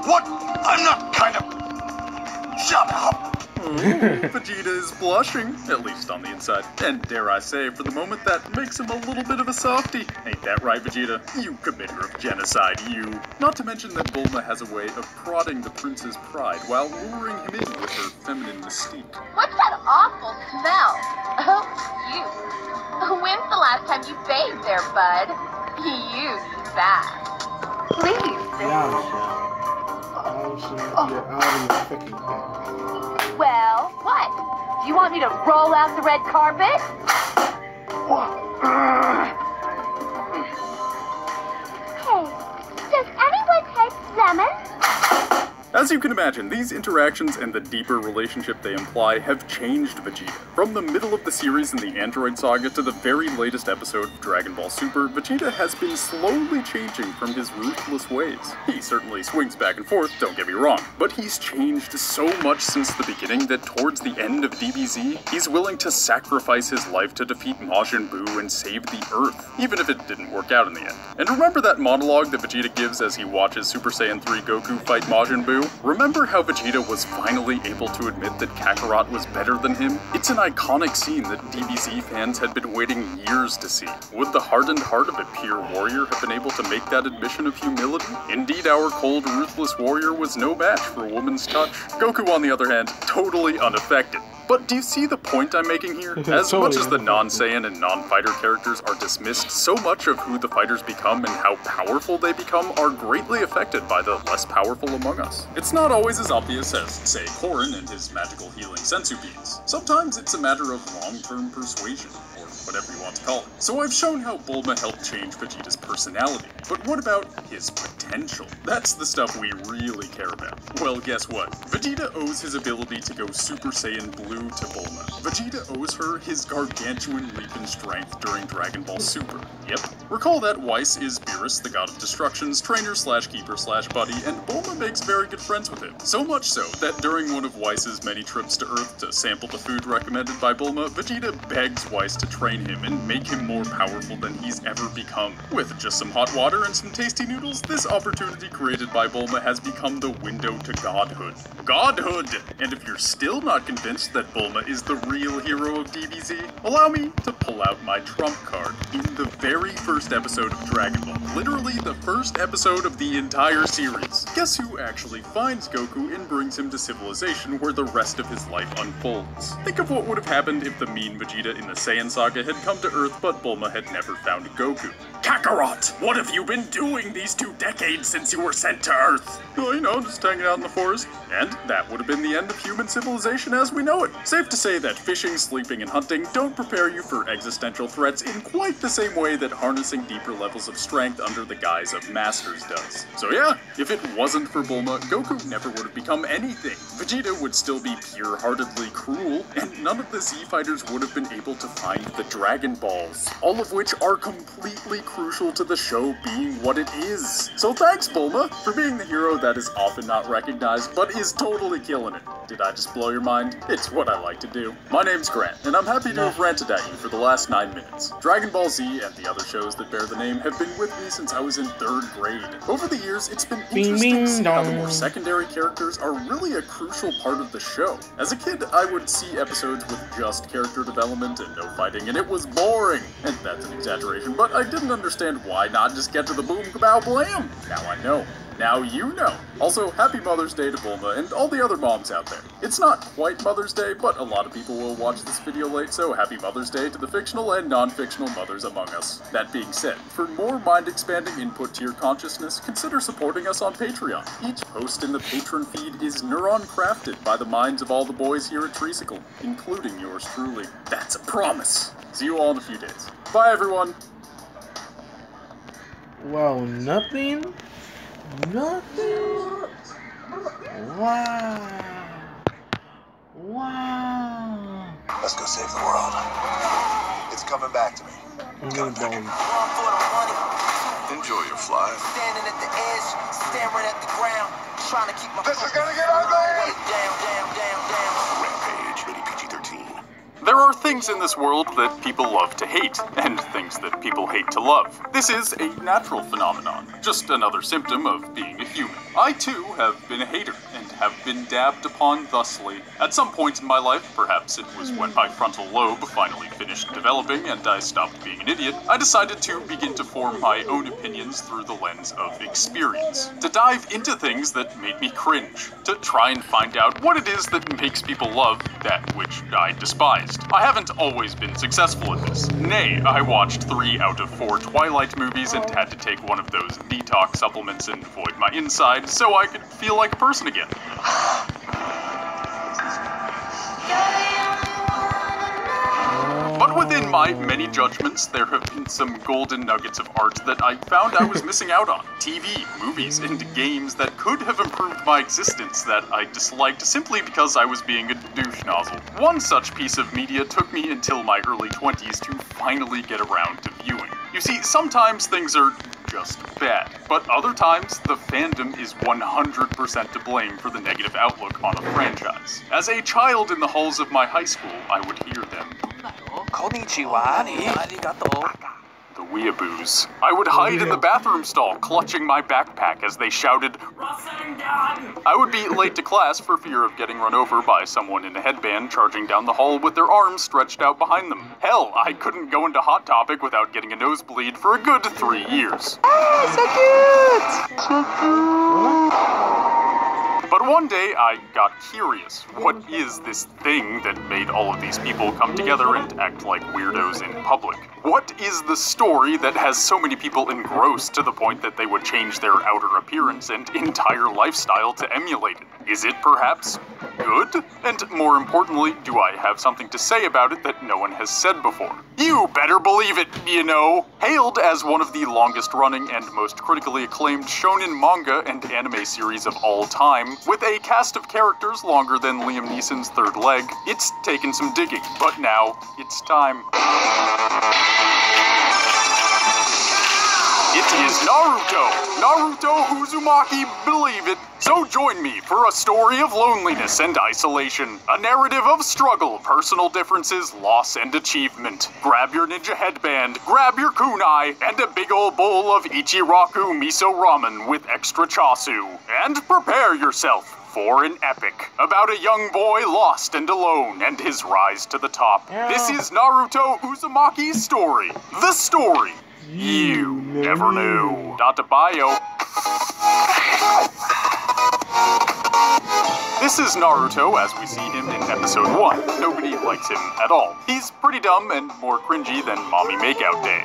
What? I'm not kind of... Shut up! Vegeta is blushing, at least on the inside. And dare I say, for the moment, that makes him a little bit of a softie. Ain't that right, Vegeta? You committer of genocide, you. Not to mention that Bulma has a way of prodding the prince's pride while luring him in with her feminine mystique. What's that awful smell? Oh, cute. When's the last time you bathed there, bud? You fast. Please. Well, what? Do you want me to roll out the red carpet? Hey, does anyone take lemon? As you can imagine, these interactions and the deeper relationship they imply have changed Vegeta. From the middle of the series in the Android Saga to the very latest episode of Dragon Ball Super, Vegeta has been slowly changing from his ruthless ways. He certainly swings back and forth, don't get me wrong, but he's changed so much since the beginning that towards the end of DBZ, he's willing to sacrifice his life to defeat Majin Buu and save the Earth, even if it didn't work out in the end. And remember that monologue that Vegeta gives as he watches Super Saiyan 3 Goku fight Majin Buu? Remember how Vegeta was finally able to admit that Kakarot was better than him? It's an iconic scene that DBZ fans had been waiting years to see. Would the hardened heart of a pure warrior have been able to make that admission of humility? Indeed, our cold, ruthless warrior was no match for a woman's touch. Goku, on the other hand, totally unaffected. But do you see the point I'm making here? As much as the non-Saiyan and non-fighter characters are dismissed, so much of who the fighters become and how powerful they become are greatly affected by the less powerful among us. It's not always as obvious as, say, Korin and his magical healing senzu beans. Sometimes it's a matter of long-term persuasion, or whatever you want to call it. So I've shown how Bulma helped change Vegeta's personality. But what about his potential? That's the stuff we really care about. Well, guess what? Vegeta owes his ability to go Super Saiyan Blue to Bulma. Vegeta owes her his gargantuan leap in strength during Dragon Ball Super. Yep. Recall that Whis is Beerus, the god of destruction's trainer/keeper/buddy, and Bulma makes very good friends with him. So much so that during one of Whis' many trips to Earth to sample the food recommended by Bulma, Vegeta begs Whis to train him and make him more powerful than he's ever become. With just some hot water and some tasty noodles, this opportunity created by Bulma has become the window to godhood. Godhood! And if you're still not convinced that Bulma is the real hero of DBZ, allow me to pull out my trump card. In the very first episode of Dragon Ball, literally the first episode of the entire series, guess who actually finds Goku and brings him to civilization where the rest of his life unfolds? Think of what would have happened if the mean Vegeta in the Saiyan saga had come to Earth but Bulma had never found Goku. Kakarot, what have you been doing these 2 decades since you were sent to Earth? Well, you know, just hanging out in the forest. And that would have been the end of human civilization as we know it. Safe to say that fishing, sleeping, and hunting don't prepare you for existential threats in quite the same way that harnessing deeper levels of strength under the guise of masters does. So yeah, if it wasn't for Bulma, Goku never would have become anything. Vegeta would still be pure-heartedly cruel, and none of the Z fighters would have been able to find the Dragon Balls, all of which are completely crucial to the show being what it is. So thanks, Bulma, for being the hero that is often not recognized, but is totally killing it. Did I just blow your mind? It's what I like to do. My name's Grant, and I'm happy to have ranted at you for the last 9 minutes. Dragon Ball Z and the other shows that bear the name have been with me since I was in 3rd grade. Over the years, it's been interesting to see how the more secondary characters are really a crucial part of the show. As a kid, I would see episodes with just character development and no fighting, and it was boring. And that's an exaggeration, but I didn't understand why not just get to the boom kabow blam. Now I know. Now you know. Also, happy Mother's Day to Bulma and all the other moms out there. It's not quite Mother's Day, but a lot of people will watch this video late, so happy Mother's Day to the fictional and non-fictional mothers among us. That being said, for more mind-expanding input to your consciousness, consider supporting us on Patreon. Each post in the patron feed is neuron-crafted by the minds of all the boys here at Treesicle, including yours truly. That's a promise! See you all in a few days. Bye, everyone! Wow, nothing? Nothing? Wow. Wow. Let's go save the world. It's coming back to me. Enjoy your fly. Standing at the edge, staring at the ground, trying to keep my This is gonna get ugly! down. Rampage, rated PG-13. There are things in this world that people love to hate, and things that people hate to love. This is a natural phenomenon, just another symptom of being a human. I too have been a hater, and have been dabbed upon thusly. At some point in my life, perhaps it was when my frontal lobe finally finished developing and I stopped being an idiot, I decided to begin to form my own opinions through the lens of experience. To dive into things that made me cringe. To try and find out what it is that makes people love that which I despised. I haven't always been successful at this. Nay, I watched 3 out of 4 Twilight movies and had to take one of those detox supplements and void my inside so I could feel like a person again. But within my many judgments, there have been some golden nuggets of art that I found I was missing out on. TV, movies, and games that could have improved my existence that I disliked simply because I was being a douche nozzle. One such piece of media took me until my early 20s to finally get around to viewing. You see, sometimes things are just bad, but other times the fandom is 100% to blame for the negative outlook on a franchise. As a child in the halls of my high school, I would hear them. Konnichiwa. The weeaboos. I would hide in the bathroom stall, clutching my backpack as they shouted, "Rasengan!" I would be late to class for fear of getting run over by someone in a headband charging down the hall with their arms stretched out behind them. Hell, I couldn't go into Hot Topic without getting a nosebleed for a good 3 years. But one day, I got curious. What is this thing that made all of these people come together and act like weirdos in public? What is the story that has so many people engrossed to the point that they would change their outer appearance and entire lifestyle to emulate it? Is it perhaps good? And more importantly, do I have something to say about it that no one has said before? You better believe it, you know! Hailed as one of the longest running and most critically acclaimed shonen manga and anime series of all time, with a cast of characters longer than Liam Neeson's third leg, it's taken some digging, but now it's time. It is Naruto! Naruto Uzumaki, believe it! So join me for a story of loneliness and isolation. A narrative of struggle, personal differences, loss, and achievement. Grab your ninja headband, grab your kunai, and a big ol' bowl of Ichiraku miso ramen with extra chasu. And prepare yourself for an epic about a young boy lost and alone and his rise to the top. This is Naruto Uzumaki's story. The story you never knew. Data bio. This is Naruto as we see him in episode 1. Nobody likes him at all. He's pretty dumb and more cringy than Mommy Makeout Day.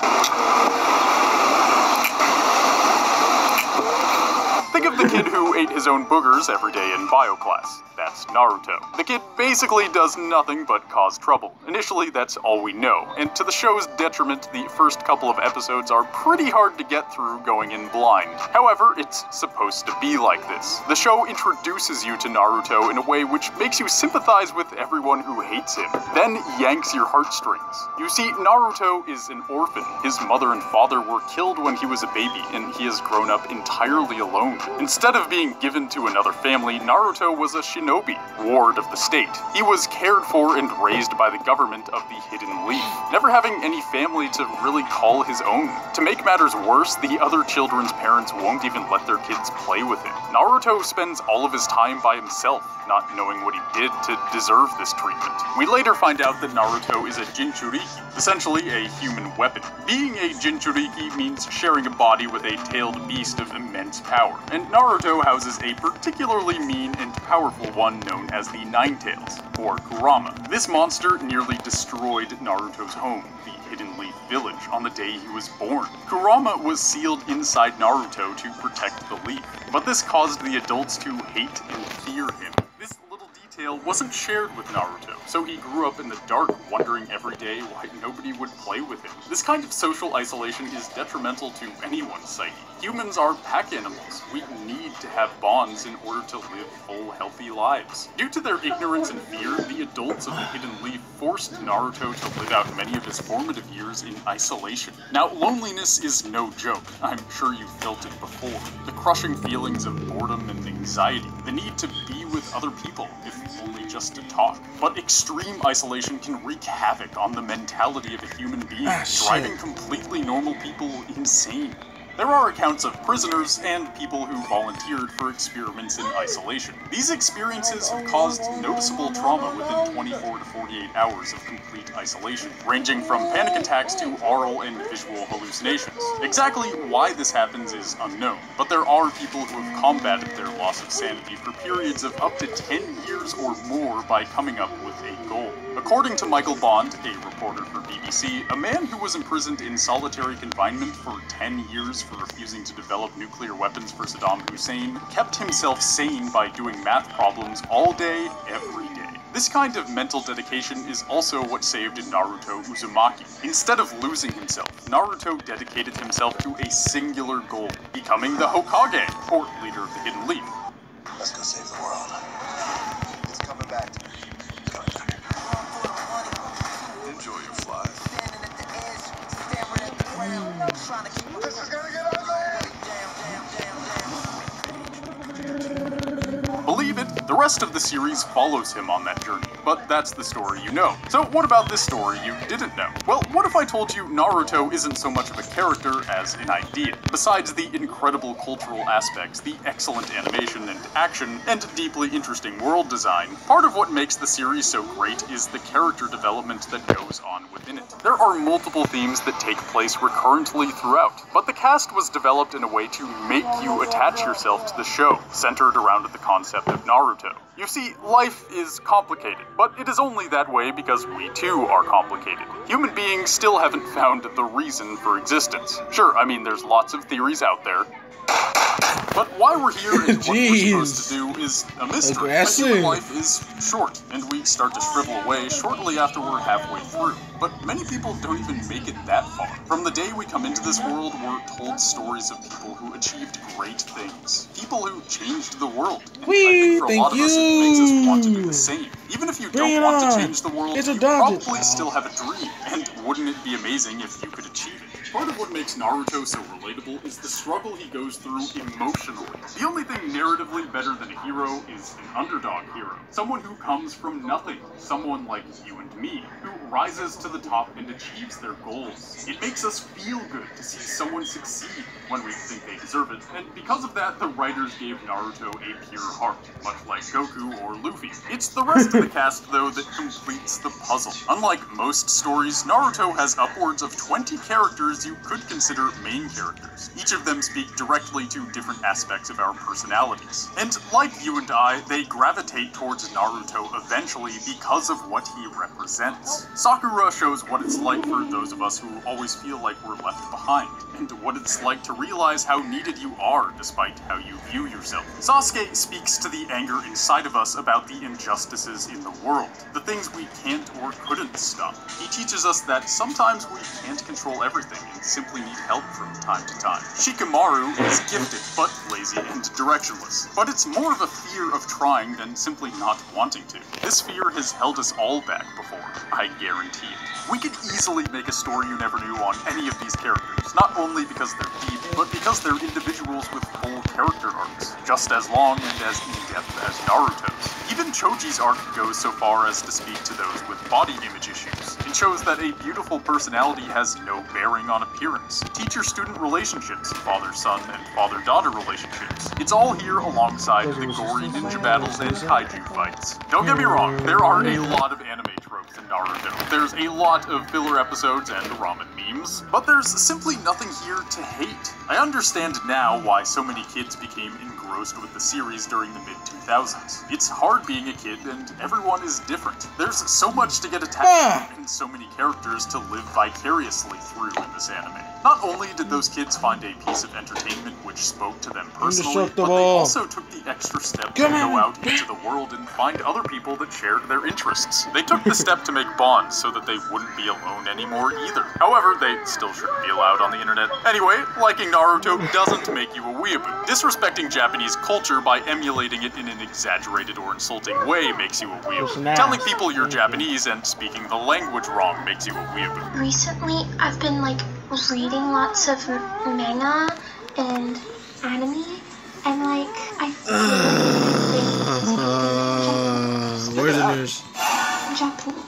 of the kid who ate his own boogers every day in bio class. That's Naruto. The kid basically does nothing but cause trouble. Initially, that's all we know, and to the show's detriment, the first couple of episodes are pretty hard to get through going in blind. However, it's supposed to be like this. The show introduces you to Naruto in a way which makes you sympathize with everyone who hates him, then yanks your heartstrings. You see, Naruto is an orphan. His mother and father were killed when he was a baby, and he has grown up entirely alone. Instead of being given to another family, Naruto was a shinobi, ward of the state. He was cared for and raised by the government of the Hidden Leaf, never having any family to really call his own. To make matters worse, the other children's parents won't even let their kids play with him. Naruto spends all of his time by himself, not knowing what he did to deserve this treatment. We later find out that Naruto is a Jinchuriki, essentially a human weapon. Being a Jinchuriki means sharing a body with a tailed beast of immense power, and Naruto houses a particularly mean and powerful one known as the Ninetales, or Kurama. This monster nearly destroyed Naruto's home, the Hidden Leaf Village, on the day he was born. Kurama was sealed inside Naruto to protect the leaf, but this caused the adults to hate and fear him. This little detail wasn't shared with Naruto, so he grew up in the dark, wondering every day why nobody would play with him. This kind of social isolation is detrimental to anyone's psyche. Humans are pack animals. We need to have bonds in order to live full, healthy lives. Due to their ignorance and fear, the adults of the Hidden Leaf forced Naruto to live out many of his formative years in isolation. Now, loneliness is no joke. I'm sure you've felt it before. The crushing feelings of boredom and anxiety. The need to be with other people, if only just to talk. But extreme isolation can wreak havoc on the mentality of a human being, driving completely normal people insane. There are accounts of prisoners and people who volunteered for experiments in isolation. These experiences have caused noticeable trauma within 24 to 48 hours of complete isolation, ranging from panic attacks to aural and visual hallucinations. Exactly why this happens is unknown, but there are people who have combated their loss of sanity for periods of up to 10 years or more by coming up with a goal. According to Michael Bond, a reporter for BBC, a man who was imprisoned in solitary confinement for 10 years for refusing to develop nuclear weapons for Saddam Hussein kept himself sane by doing math problems all day, every day. This kind of mental dedication is also what saved Naruto Uzumaki. Instead of losing himself, Naruto dedicated himself to a singular goal, becoming the Hokage, or leader of the Hidden Leaf. Let's go save the world. It's coming back to me. Enjoy your flight. Standing at the edge, staring at the ground, trying to keep this is gonna get ugly. Believe it, the rest of the series follows him on that journey, but that's the story you know. So what about this story you didn't know? Well, what if I told you Naruto isn't so much of a character as an idea? Besides the incredible cultural aspects, the excellent animation and action, and deeply interesting world design, part of what makes the series so great is the character development that goes on within it. There are multiple themes that take place recurrently throughout, but the cast was developed in a way to make you attach yourself to the show, centered around the concept of Naruto. You see, life is complicated, but it is only that way because we too are complicated. Human beings still haven't found the reason for existence. Sure, I mean, there's lots of theories out there, but why we're here and what we're supposed to do is a mystery. But human life is short, and we start to shrivel away shortly after we're halfway through. But many people don't even make it that far. From the day we come into this world, we're told stories of people who achieved great things. People who changed the world. And I think for a lot of us, it makes us want to do the same. Even if you don't want to change the world, you probably still have a dream. And wouldn't it be amazing if you could achieve it? Part of what makes Naruto so relatable is the struggle he goes through emotionally. The only thing narratively better than a hero is an underdog hero. Someone who comes from nothing. Someone like you and me, who rises to the top and achieves their goals. It makes us feel good to see someone succeed when we think they deserve it, and because of that, the writers gave Naruto a pure heart, much like Goku or Luffy. It's the rest of the cast, though, that completes the puzzle. Unlike most stories, Naruto has upwards of 20 characters you could consider main characters. Each of them speak directly to different aspects of our personalities. And like you and I, they gravitate towards Naruto eventually because of what he represents. Sakura shows what it's like for those of us who always feel like we're left behind. and what it's like to realize how needed you are despite how you view yourself. Sasuke speaks to the anger inside of us about the injustices in the world, the things we can't or couldn't stop. He teaches us that sometimes we can't control everything and simply need help from time to time. Shikamaru is gifted, but lazy and directionless. But it's more of a fear of trying than simply not wanting to. This fear has held us all back before, I guarantee it. We could easily make a story you never knew on any of these characters, not only because they're deep, but because they're individuals with full character arcs, just as long and as in-depth as Naruto's. Even Choji's arc goes so far as to speak to those with body image issues. It shows that a beautiful personality has no bearing on appearance. Teacher-student relationships, father-son and father-daughter relationships. It's all here alongside the gory ninja battles and kaiju fights. Don't get me wrong, there are a lot of anime tropes in Naruto. There's a lot of filler episodes and ramen memes, but there's simply nothing here to hate. I understand now why so many kids became engrossed with the series during the mid-2000s. It's hard being a kid, and everyone is different. There's so much to get attached to, and so many characters to live vicariously through in this anime. Not only did those kids find a piece of entertainment which spoke to them personally, but they also took the extra step to go out into the world and find other people that shared their interests. They took the step to make bonds so that they wouldn't be alone anymore either. However, they still shouldn't be allowed on the internet. Anyway, liking Naruto doesn't make you a weeaboo. Disrespecting Japanese culture by emulating it in an exaggerated or insulting way makes you a weeaboo. Telling people you're Japanese and speaking the language wrong makes you a weeaboo. Recently, I've been reading lots of manga and anime, and I where's the news? Japanese.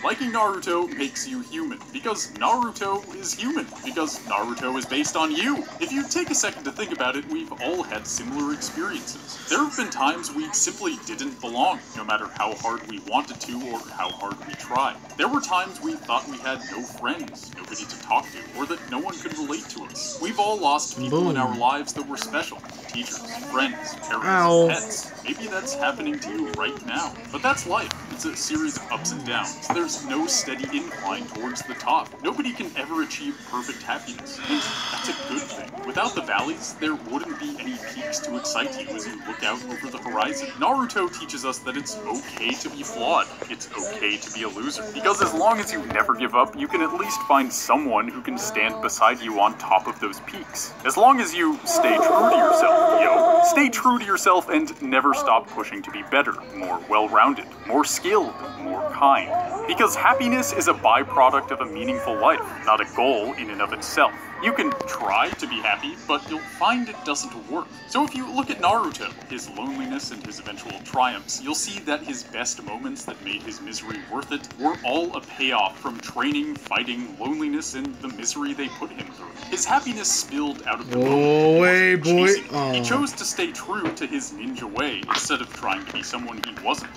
Liking Naruto makes you human, because Naruto is human, because Naruto is based on you. If you take a second to think about it, we've all had similar experiences. There have been times we simply didn't belong, no matter how hard we wanted to or how hard we tried. There were times we thought we had no friends, nobody to talk to, or that no one could relate to us. We've all lost people in our lives that were special. Teachers, friends, parents, pets. Maybe that's happening to you right now. But that's life. It's a series of ups and downs. There's no steady incline towards the top. Nobody can ever achieve perfect happiness. And that's a good thing. Without the valleys, there wouldn't be any peaks to excite you as you look out over the horizon. Naruto teaches us that it's okay to be flawed. It's okay to be a loser. Because as long as you never give up, you can at least find someone who can stand beside you on top of those peaks. As long as you stay true to yourself, yo. Stay true to yourself and never stop pushing to be better, more well-rounded, more skilled, more kind. Because happiness is a byproduct of a meaningful life, not a goal in and of itself. You can try to be happy, but you'll find it doesn't work. So if you look at Naruto, his loneliness and his eventual triumphs, you'll see that his best moments that made his misery worth it were all a payoff from training, fighting, loneliness, and the misery they put him through. His happiness spilled out of the moment he wasn't chasing. He chose to stay true to his ninja way instead of trying to be someone he wasn't.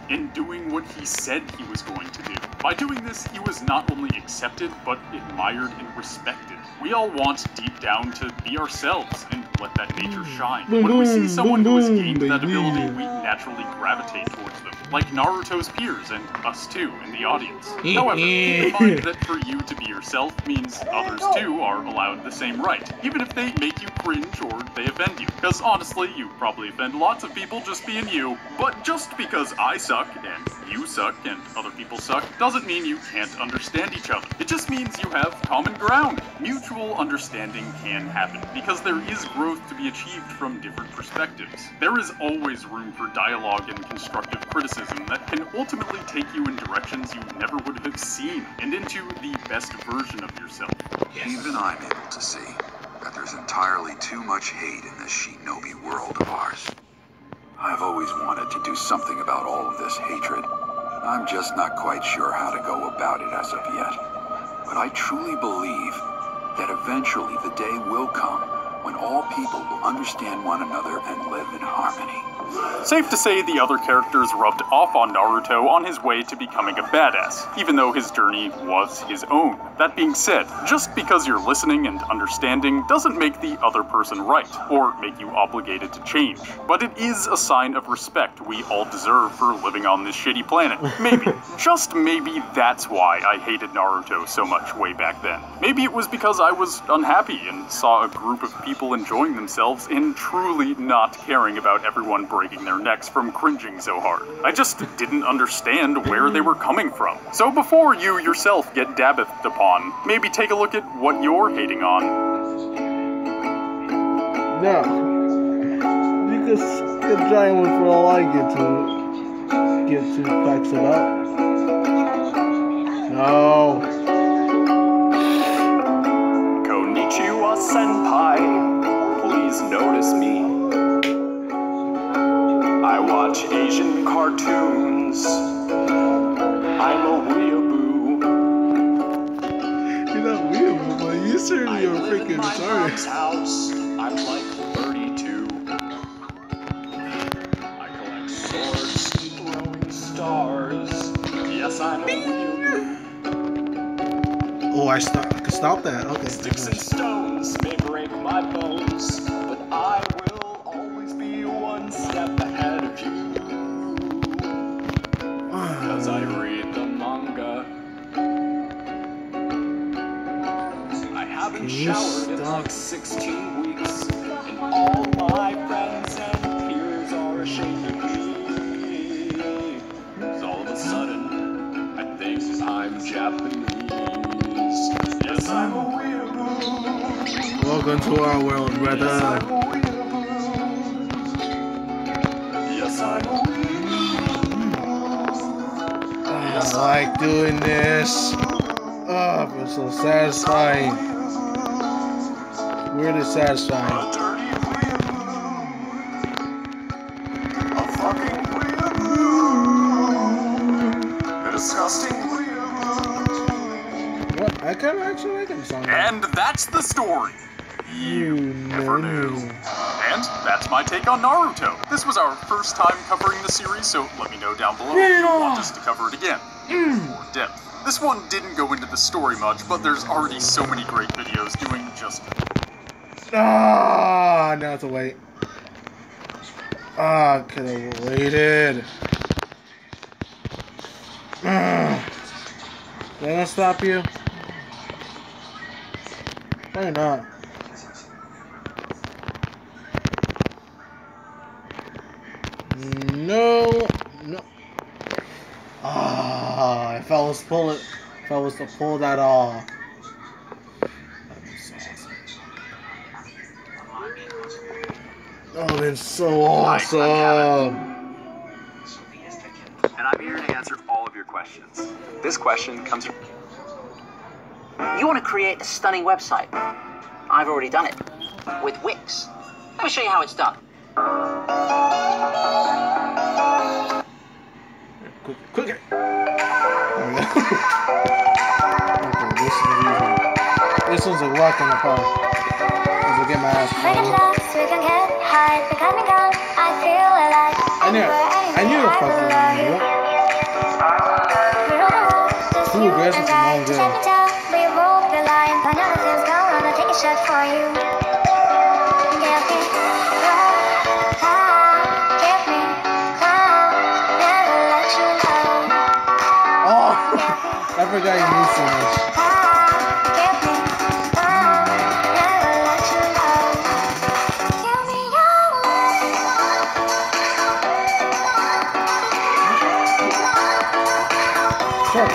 In doing what he said he was going to do. By doing this, he was not only accepted, but admired and respected. We all want deep down to be ourselves and let that nature shine. When we see someone who has gained that ability, we naturally gravitate towards them, like Naruto's peers and us too in the audience. However, keep in mind that for you to be yourself means others too are allowed the same right, even if they make you cringe or they offend you. Because honestly, you probably offend lots of people just being you. But just because I suck and you suck and other people suck doesn't mean you can't understand each other. It just means you have common ground. Mutual understanding can happen because there is growth to be achieved from different perspectives. There is always room for dialogue and constructive criticism that can ultimately take you in directions you never would have seen and into the best version of yourself. Even I'm able to see that there's entirely too much hate in this shinobi world of ours. I've always wanted to do something about all of this hatred. I'm just not quite sure how to go about it as of yet. But I truly believe that eventually the day will come when all people will understand one another and live in harmony. Safe to say the other characters rubbed off on Naruto on his way to becoming a badass, even though his journey was his own. That being said, just because you're listening and understanding doesn't make the other person right, or make you obligated to change. But it is a sign of respect we all deserve for living on this shitty planet. Maybe, just maybe that's why I hated Naruto so much way back then. Maybe it was because I was unhappy and saw a group of people enjoying themselves and truly not caring about everyone breaking their necks from cringing so hard. I just didn't understand where they were coming from. So before you yourself get dabbed upon, maybe take a look at what you're hating on. No. You can skip giant one for all I get to facts it up. No. Konnichiwa senpai, please notice me. I watch Asian cartoons. I'm a weeaboo. You're not weeaboo, but you certainly are freaking retarded. House. I'm like 32. I collect swords, throwing stars. Yes, I'm a weeaboo. Oh, I can stop that. Okay. Sticks and stones may break my bones, but I will always be one step ahead of you. Cause I read the manga. I haven't showered in like 16 weeks, and all my friends and peers are ashamed of me. Cause all of a sudden, I think I'm Japanese. Yes, I'm a weeaboo. Welcome to our world, brother. Yes, I'm a weeaboo. Yes, I'm a weeaboo. I like doing this. Oh, it's so satisfying. Really satisfying. A dirty weeaboo. A fucking weeaboo. A disgusting weeaboo. What? I kind of actually like him song. And that's the story. You never knew. And that's my take on Naruto. This was our first time covering the series, so let me know down below if you want us to cover it again, in more depth. This one didn't go into the story much, but there's already so many great videos doing just... Ah, now it's a wait. Ah, could have waited. Did I stop you? Why not? No. Ah, if I was to pull that off. That would have been so awesome. And I'm here to answer all of your questions. This question comes from... You want to create a stunning website? I've already done it. With Wix. Let me show you how it's done. Quick. There we go. Okay, this one's a rock in the park. As I get my ass pulled. I knew it fucking with me. Too aggressive for my own good. Oh, I forgot you moved so much. Sure.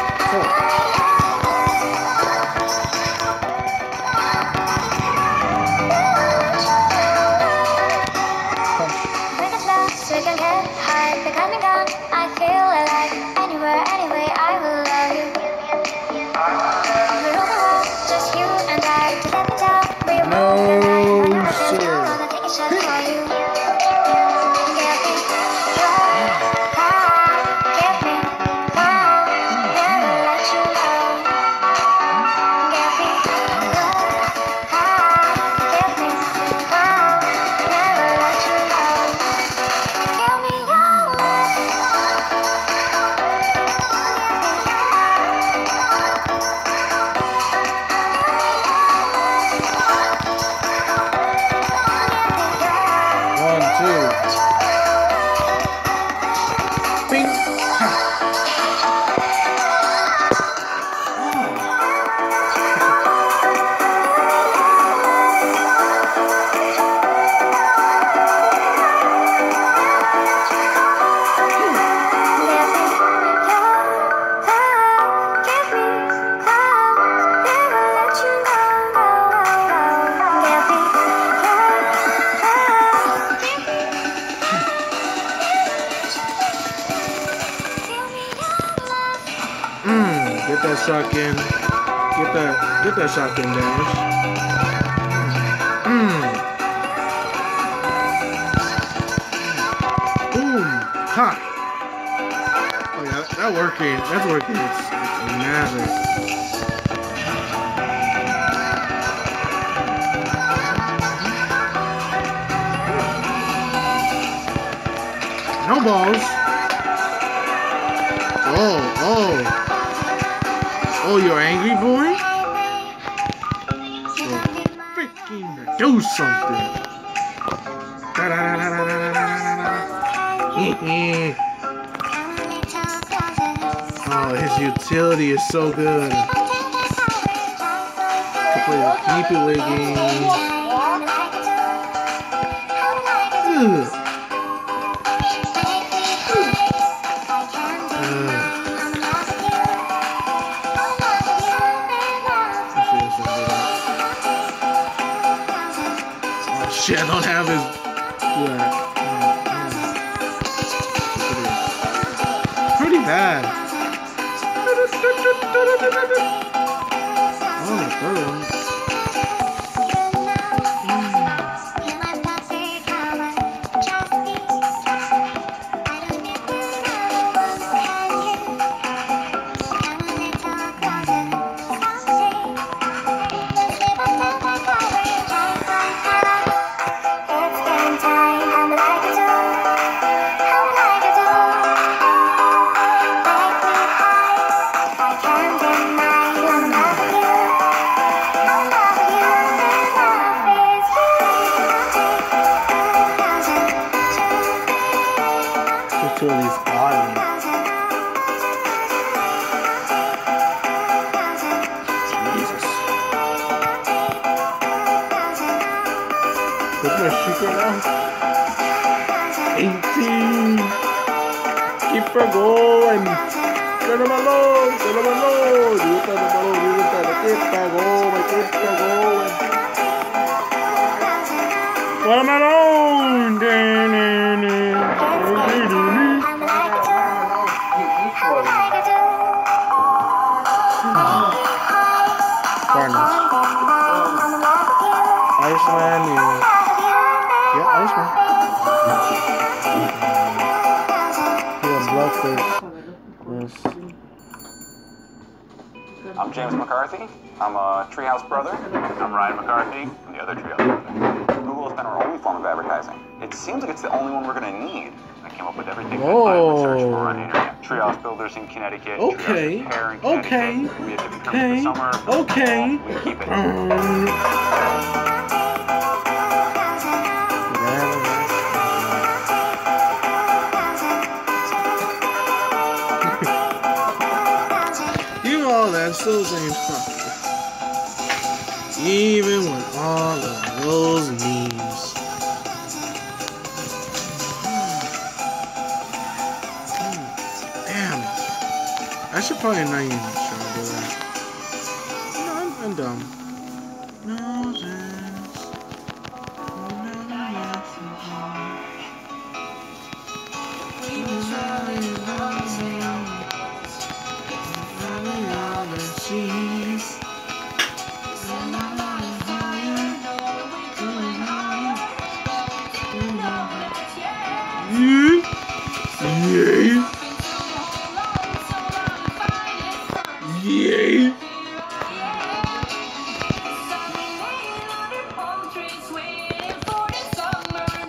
shotgun. Get that shotgun dash. Boom. Ha. Oh yeah, that's working. That's working. It's magic. No balls. Oh, you're angry, boy? So freaking do something. Oh, his utility is so good. To play the Keep It Lit game. Shit, I don't have his. Pretty bad. Oh, the third one. Utility's body. Jesus. What's my secret now? 18. Keep her going. Get them alone. Get them alone. You got them alone. You got them. Keep her going. Keep her going. Let them alone. Cardinals. Iceland, yeah, Iceland. Yeah, Bloodfish. Yes. I'm James McCarthy. I'm a Treehouse brother. I'm Ryan McCarthy. I'm the other Treehouse brother. Google has been our only form of advertising. It seems like it's the only one we're going to need. I came up with everything that I would search for on the internet. Treehouse builders in Connecticut. Okay. Repair in Connecticut. We have different terms for summer. Okay. We keep it. You all that still same stuff. Even with all of those memes. Damn. I should probably not even try to do that. No, I'm dumb. Yay!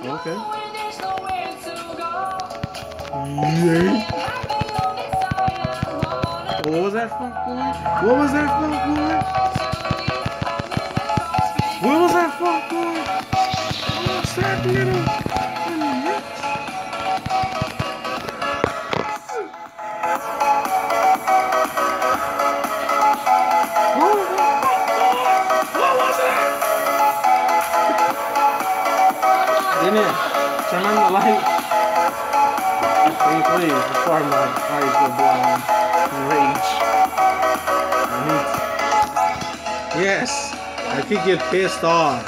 Okay. Yay! What was that fuck boy? What was that fuck boy? What was that fuck boy? What's that little? Didn't turn on the light. Please, before my eyes go blind. Rage. Yes, I could get pissed off.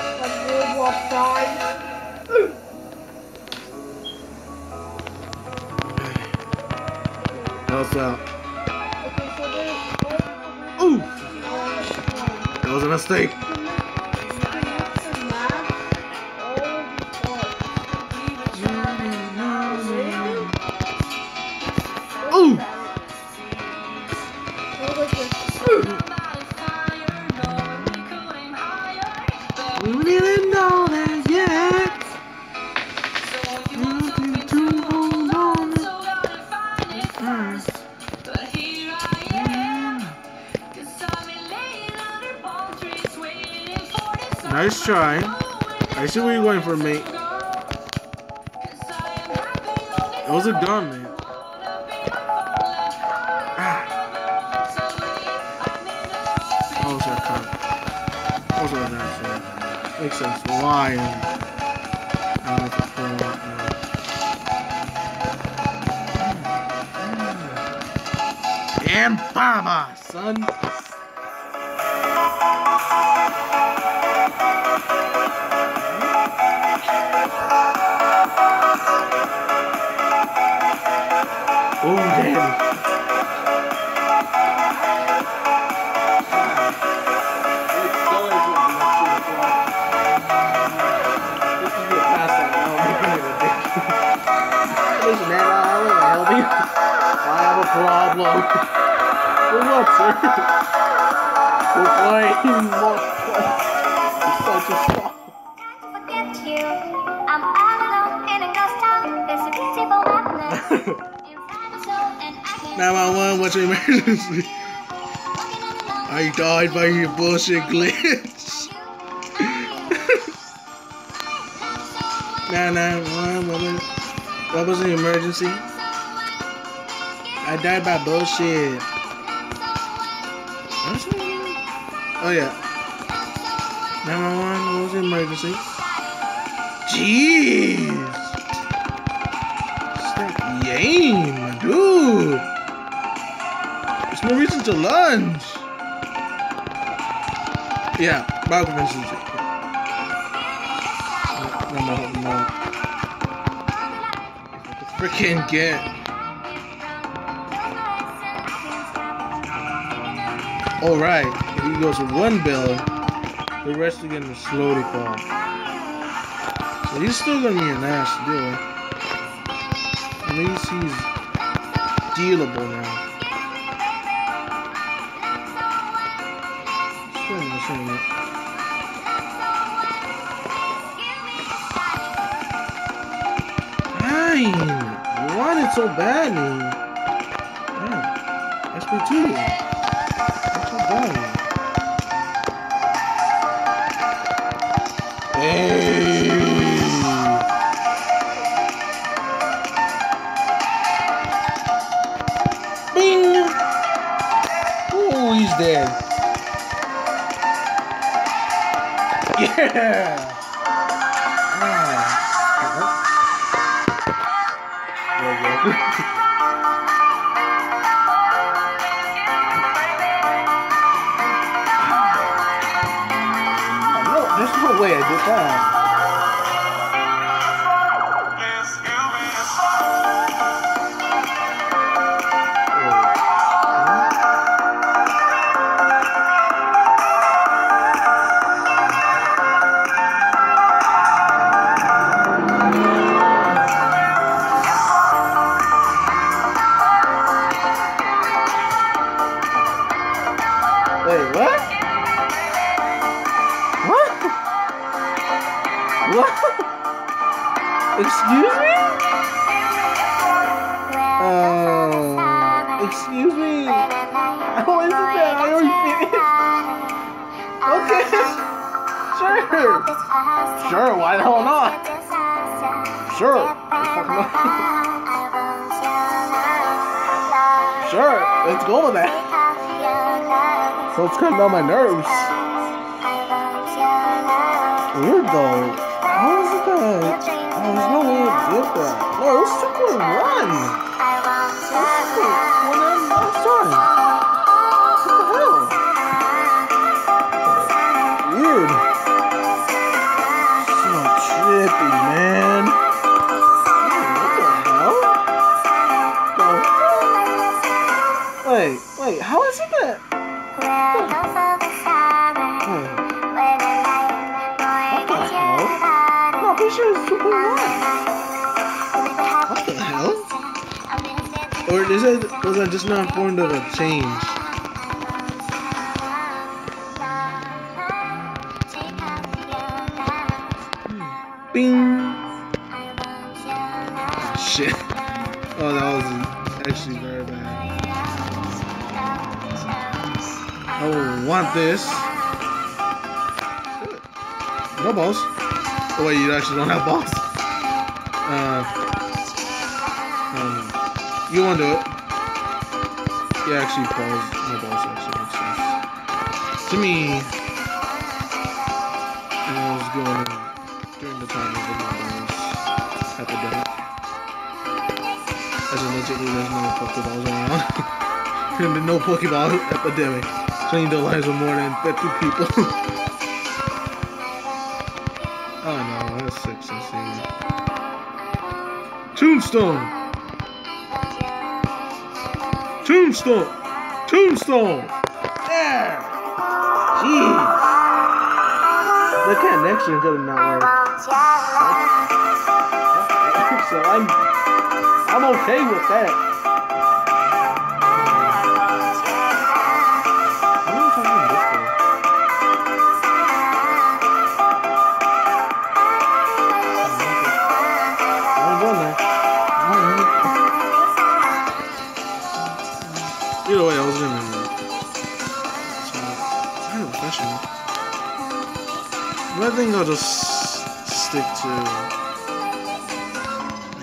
What's up? Ooh! That was a mistake. Ooh! We didn't know that yet. Nothing to hold on to. Nice try. I see where you're going for, mate. It was a gun, man. Oh, it's that cut. Also, that shit. Makes sense. Why? I don't have to pull it up now. And Baba, son. Oh, damn. Listen, man, I want to help you. I have a problem. For what, sir? We're playing more. You're such a star. Forget you. I'm all alone in a ghost town. There's a beautiful happiness inside the soul, and I can't. 911, what's your emergency? I died by your bullshit glitch. 911, what was the emergency? I died by bullshit. Oh yeah. 911, what was the emergency? Jeez. Stop game, dude. There's no reason to lunge. Yeah, occupancy. No. Freaking get. Alright, if he goes with one bill, the rest are gonna slowly fall. So he's still gonna be an ass to deal with. At least he's dealable now. Fine! You want it so badly. Yeah. SP2. That's so bad. Hey! Bing! Oh, he's dead. Yeah! There's no way I did that. Wait, what? What? What? Excuse me? Excuse me? How is it that I already finished? Okay. Sure, why the hell not? Sure. Sure, let's go with that. So it's cutting down my nerves. Weird though. How is it that? Oh, there's no way to get that. No, it was 2.1. What the hell? Weird. So trippy, man. What the hell? Wait, how is it that? PlayStation 2.1. What the hell? Or is it, was I just not informed of a change? Bing. Shit. Oh, that was actually very bad. I don't want this. No balls. Oh wait, you actually don't have balls. You want to do it? Yeah, actually, balls. No balls actually makes sense to me. And I was going during the time of the balls epidemic. As allegedly, there's no Pokeballs around. And there's no Pokeball epidemic. Changing the lives of more than 50 people. Oh no, that's 6 and 7. Tombstone! Tombstone! Tombstone! There! Jeez! The connection could have not worked. So I'm okay with that. Either way, I was gonna. So, I have a question. But I think I'll just stick to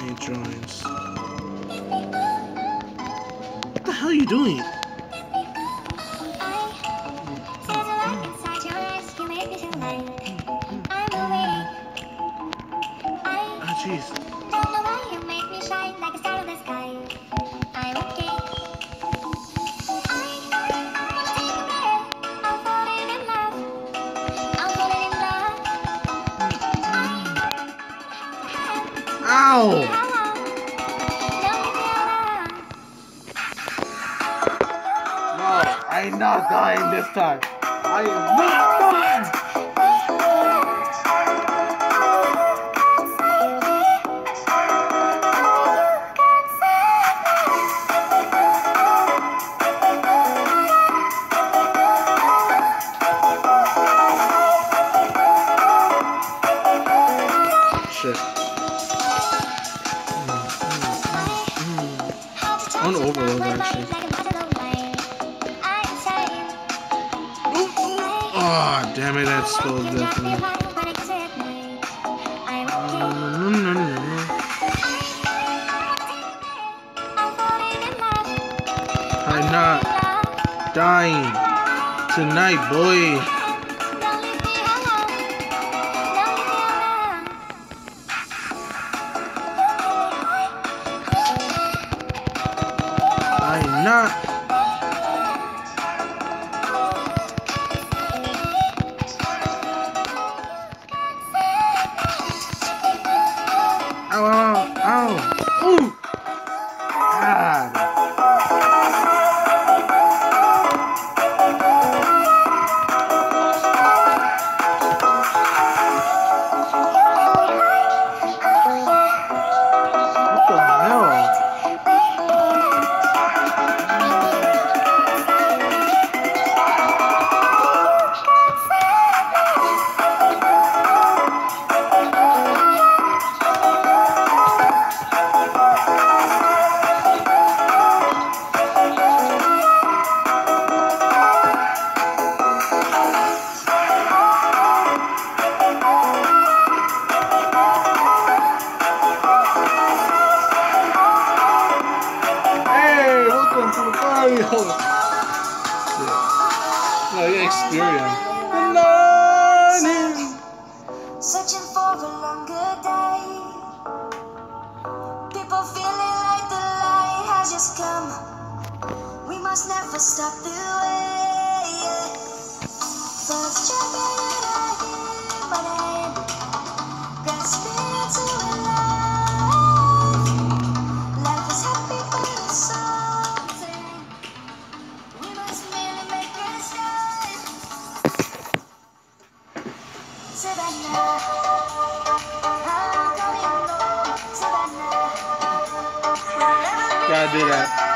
any drawings. What the hell are you doing? Ah, jeez. Ow! No, I am not dying this time. I am not dying! Shit. On overload actually. Oh, damn it, that spelled definitely. I'm not dying tonight, boy. I'm not. Ow, ow, ow. Ooh. God. What the hell? Experience. Good morning. Searching for a longer day. People feeling like the light has just come. We must never stop the way. First champion and I hear my name. Grasping into life. Life is happy but it's something. We must merely make it start. Savannah. did that.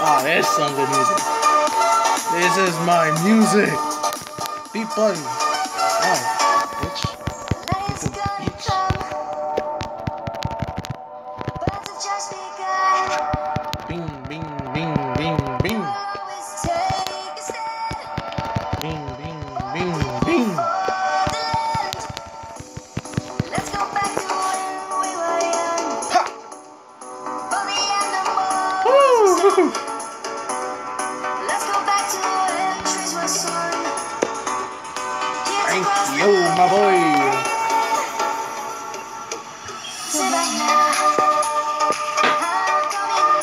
Oh, there's some good music. This is my music. Beat button. Oh, bitch. It's a beach. Bing, bing, bing, bing, bing. Bing, bing, bing, bing. Ha! Woo! Thank you, my boy.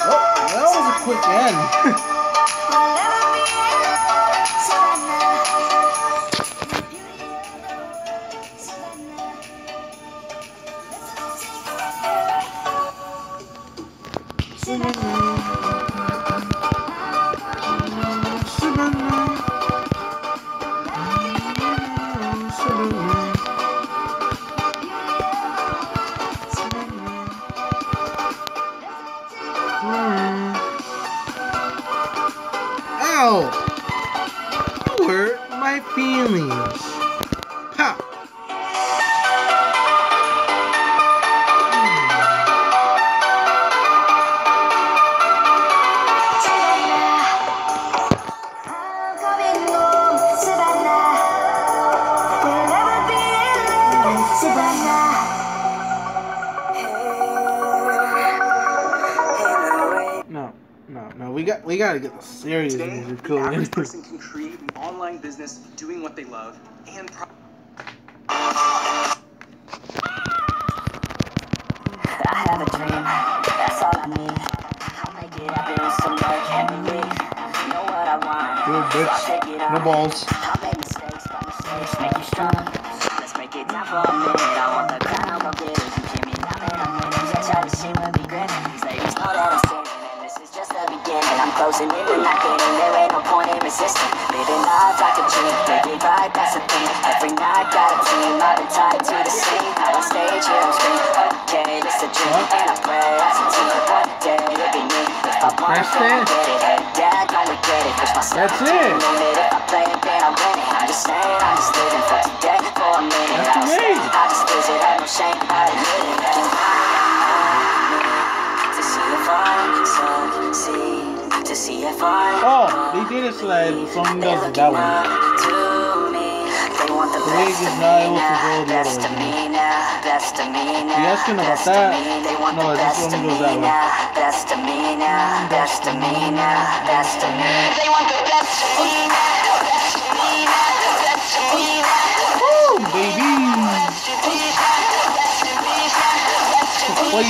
Oh, that was a quick end. Ow! You hurt my feelings. Ha! No, we gotta get the serious music the going. average person can create an online business doing what they love and I have a dream, that's all I need. I'll make it happen with some work and belief. Know what I want, Good so I'll bitch. take it No on. balls. I'll make mistakes, but mistakes make you strong. Let's break it down for a minute. I want the crown, I won't get it. You hear me now that I'm winning. Yeah, try to see when we grinning. These ladies know that I'm sinning, and this is just the beginning. I'm closing in, but not getting. There ain't no point in resisting. Living life like a dream, live it right, that's the thing. Every night got a team, I've been tied to the scene. Out on stage, here I'm screaming. Okay, it's a dream, and I pray as a team. One day it'll be me. If I want it, then I get it. And dad, don't regret it. Push myself to the limit. If I play it, then I win it. I'm just saying, I'm just living for today, for a minute. I just visit, have no shame, I admit it. To see if I succeed, to see if I. Oh, they did it so that the song does it that way. The wig is not able to go the other way. You asking about that? No, this one goes that way. Best of me now, best of me now, best of me. They want the best of me now, best of me now, best of me now. Woo, baby! Boy.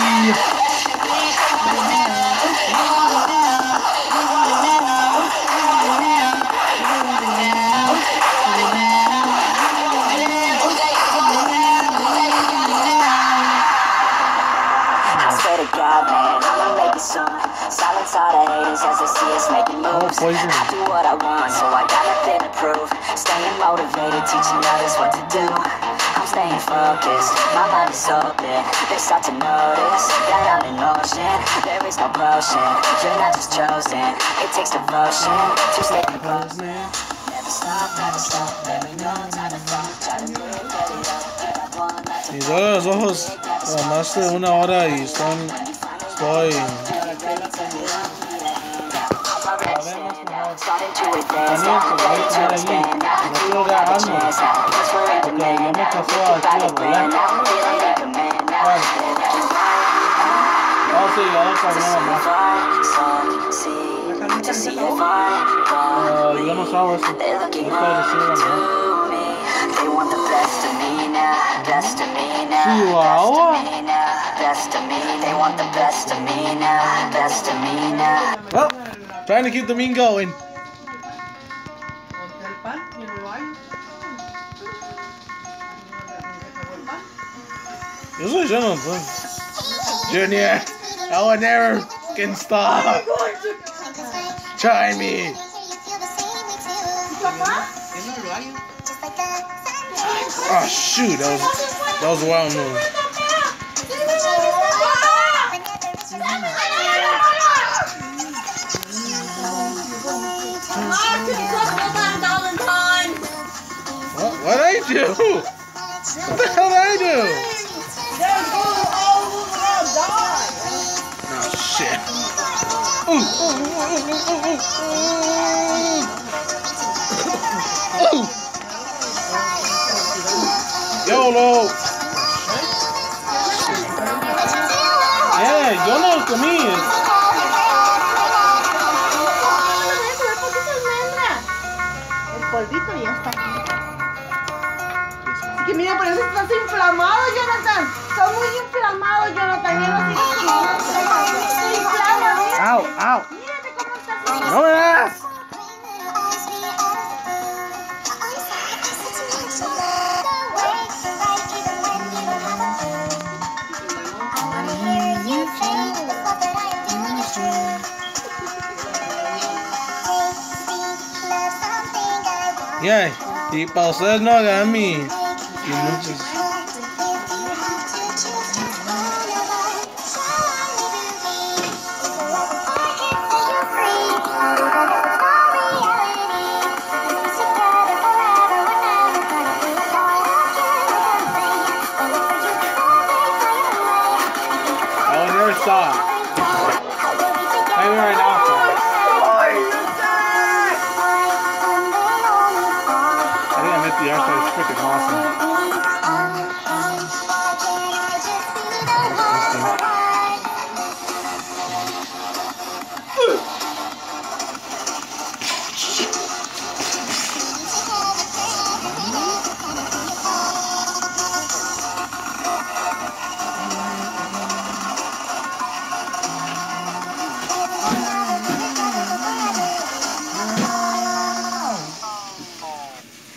God, man, I'ma make it soon. Silence all the haters as they see us making moves. I do what I want, so I got nothing to prove. Staying motivated, teaching others what to do. I'm staying focused, my mind is open. They start to notice that I'm in motion. There is no potion, you're not just chosen. It takes devotion to stay composed. Never stop, let me know, time to fall. Try to move, get it up. Y ahora los ojos a más de una hora y estoy yo no sabo eso. They want the best of me now, best of me now, Chihuahua. best of me. They want the best of me now, best of me now. Well, trying to keep the meme going. This is Jonathan. Junior, I will never can stop. Try me. Oh shoot, that was a wild move. What did I do? What the hell did I do? Oh shit. YOLO. Yeah, yo no comí. El polvito ya está aquí. Así que mira, por eso estás inflamado, Jonathan. Estás muy inflamado, Jonathan. Ya no te inflama. Au, au. Mírate cómo estás inflamado. No me das. Yeah, y para ustedes no hagan mi muchos. I will never stop. Maybe right now. The outside is freaking awesome.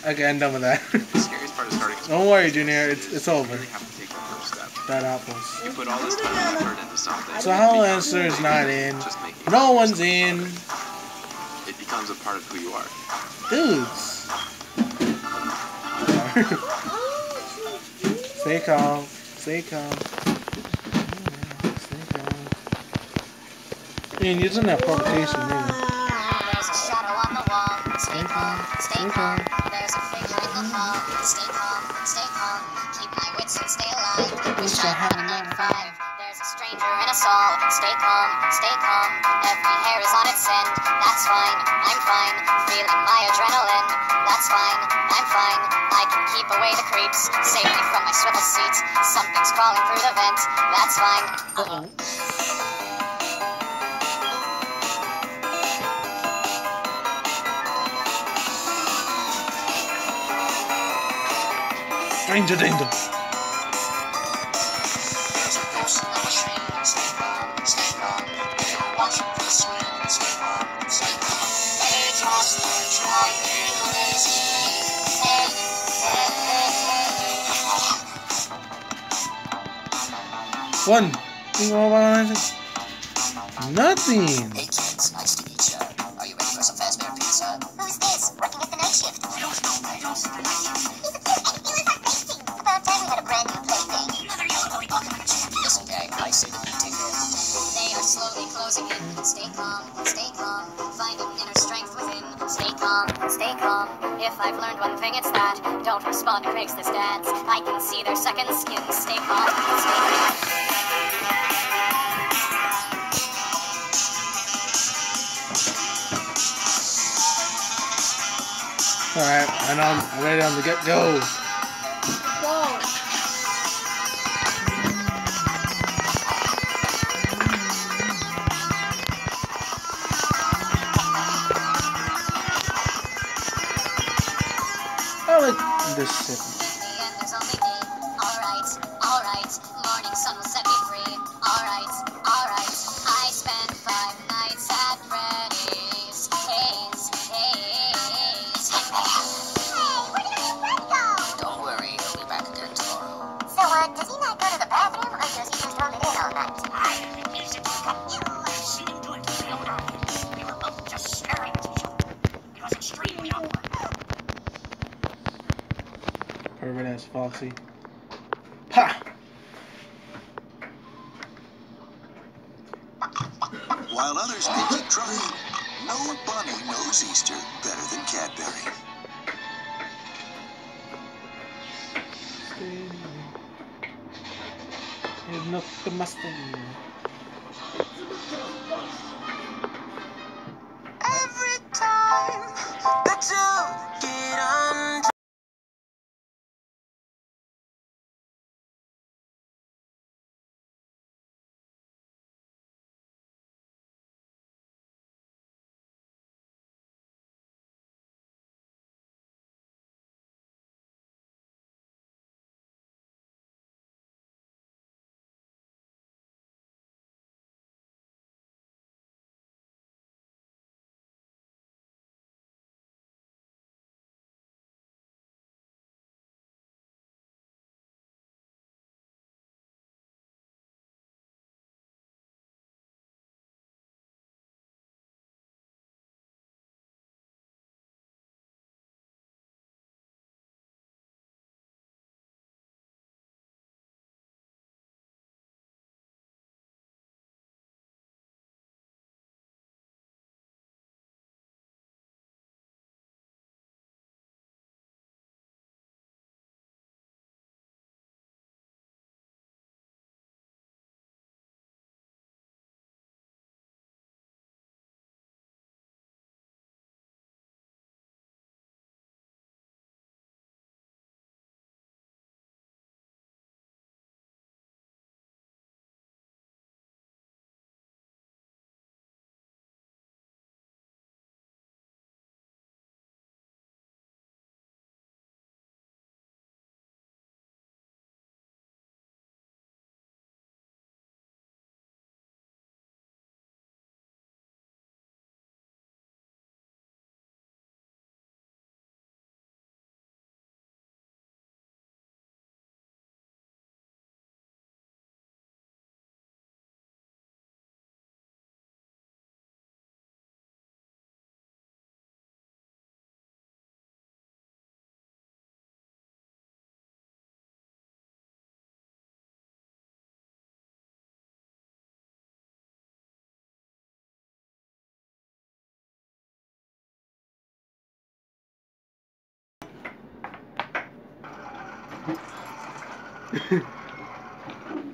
Okay, I'm done with that. The scariest part is starting. Don't worry, Junior. It's over. You have to take the first step. That apples. You put all this time and effort into something. So how answer is not in. No one's in. It becomes a part of who you are. Dudes. Stay calm. Stay calm. Stay calm. You're using that provocation, maybe. There's a shadow on the wall. Stay calm. Stay calm. There's a figure in the hall. Stay calm. Stay calm. Keep my wits and stay alive. Wish I had a 9 to 5. There's a stranger in us all. Stay calm. Stay calm. Every hair is on its end. That's fine. I'm fine. Feeling my adrenaline. That's fine. I'm fine. I can keep away the creeps. Save me from my swivel seat. Something's crawling through the vent. That's fine. Stranger danger. One. Nothing. Hey kids, nice to meet you. Are you ready for some Fazbear pizza? Who's this? Working at the night shift. I don't know. He's a kid, and he was racing. About time we had a brand new plaything. Another yellow lollipop in the champ. Listen, gang, I say the meeting. They are slowly closing in. Stay calm, stay calm. Find an inner strength within. Stay calm, stay calm. If I've learned one thing, it's that don't respond to Craigslist ads. I can see their second skin. Stay calm, stay calm. Alright, and I'm ready on the get-go. I like this shit. There's only me. Alright, alright. Morning sun will set me free. Alright, alright. I spent 5 nights at Freddy's. Don't worry, he'll be back again tomorrow. So, does he not go to the bathroom? Stupid ass Foxy. Ha! While others may keep trying, no bunny knows Easter better than Cadbury. Enough to mustard. Every time that you get under.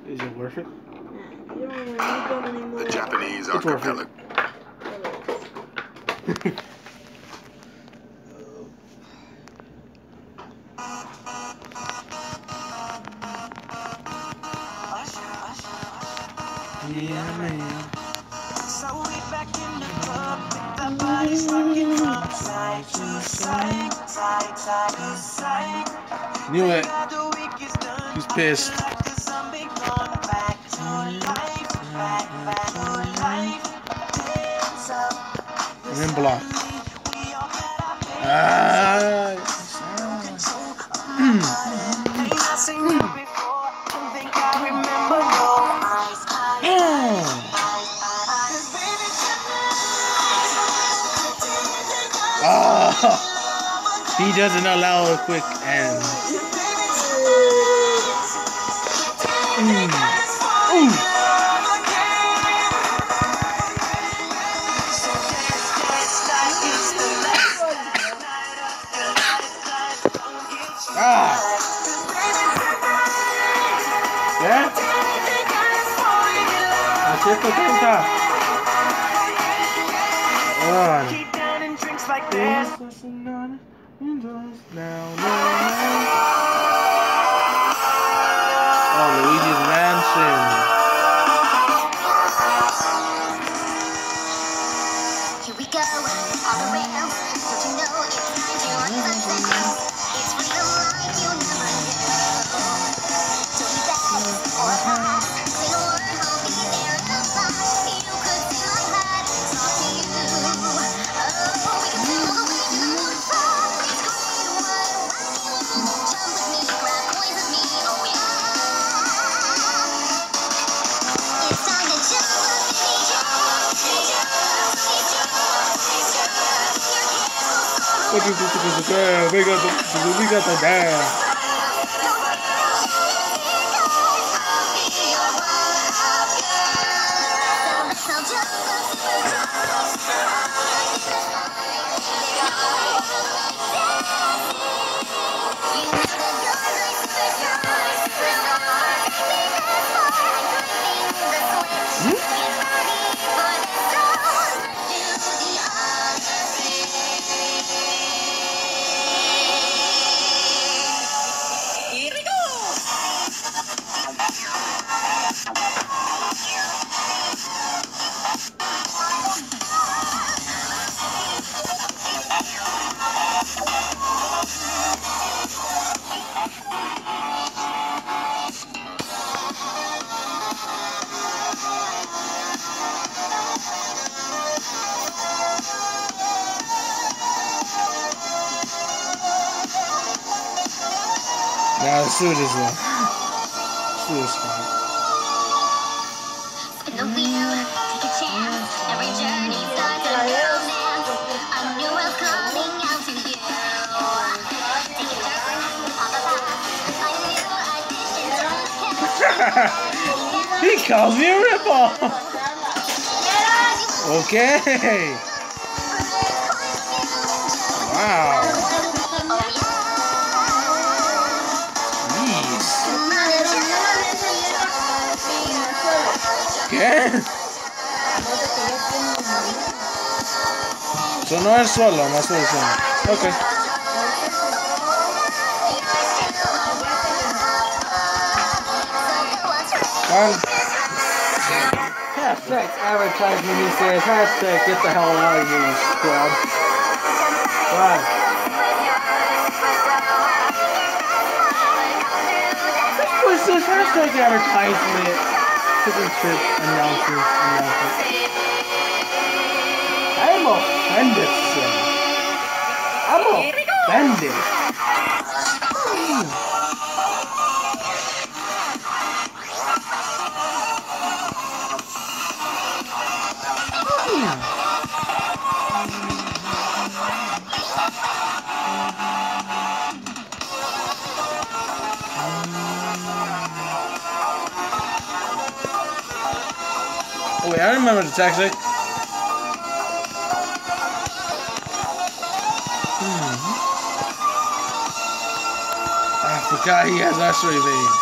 Is it worth it? You don't even need them anymore. The Japanese It's worth archipelago. Yeah, man. So we back in the club with the bodies rocking from side to side, side to side. Knew it. He's pissed. And then block. He doesn't allow a quick end. ¿Eh? Así es contenta. Oh, Luigi's Mansion. Here we go, all around. Don't you know it's time to unlock the ground? It's freedom like you never knew. Don't be bad or pass. Say the word, I'll be there in a flash. You could see my head, talk to you. Oh, we can sail all the way to the North Pole. It's great, what a wacky world. Jump with me, grab coins with me, oh yeah. It's time to jump, baby, jump, baby, jump, baby, jump, baby, jump. We got the dad. Nah, let's do this one. Let's do this one. Spin the wheel, take a chance. Every journey starts a new romance. A new world's calling out to you. Take a turn on the path. A new addition to the He calls me a ripoff. Okay. Wow. ¿Qué? So no es solo, no estoy diciendo. Ok. Hashtag advertisement, he says. Hashtag get the hell out of here, squad. Why? This says hashtag advertisement. Chicken strip announcement. I'm offended, sir. I'm offended. Oh wait, I remember the tactic. I forgot he has Astro Evade.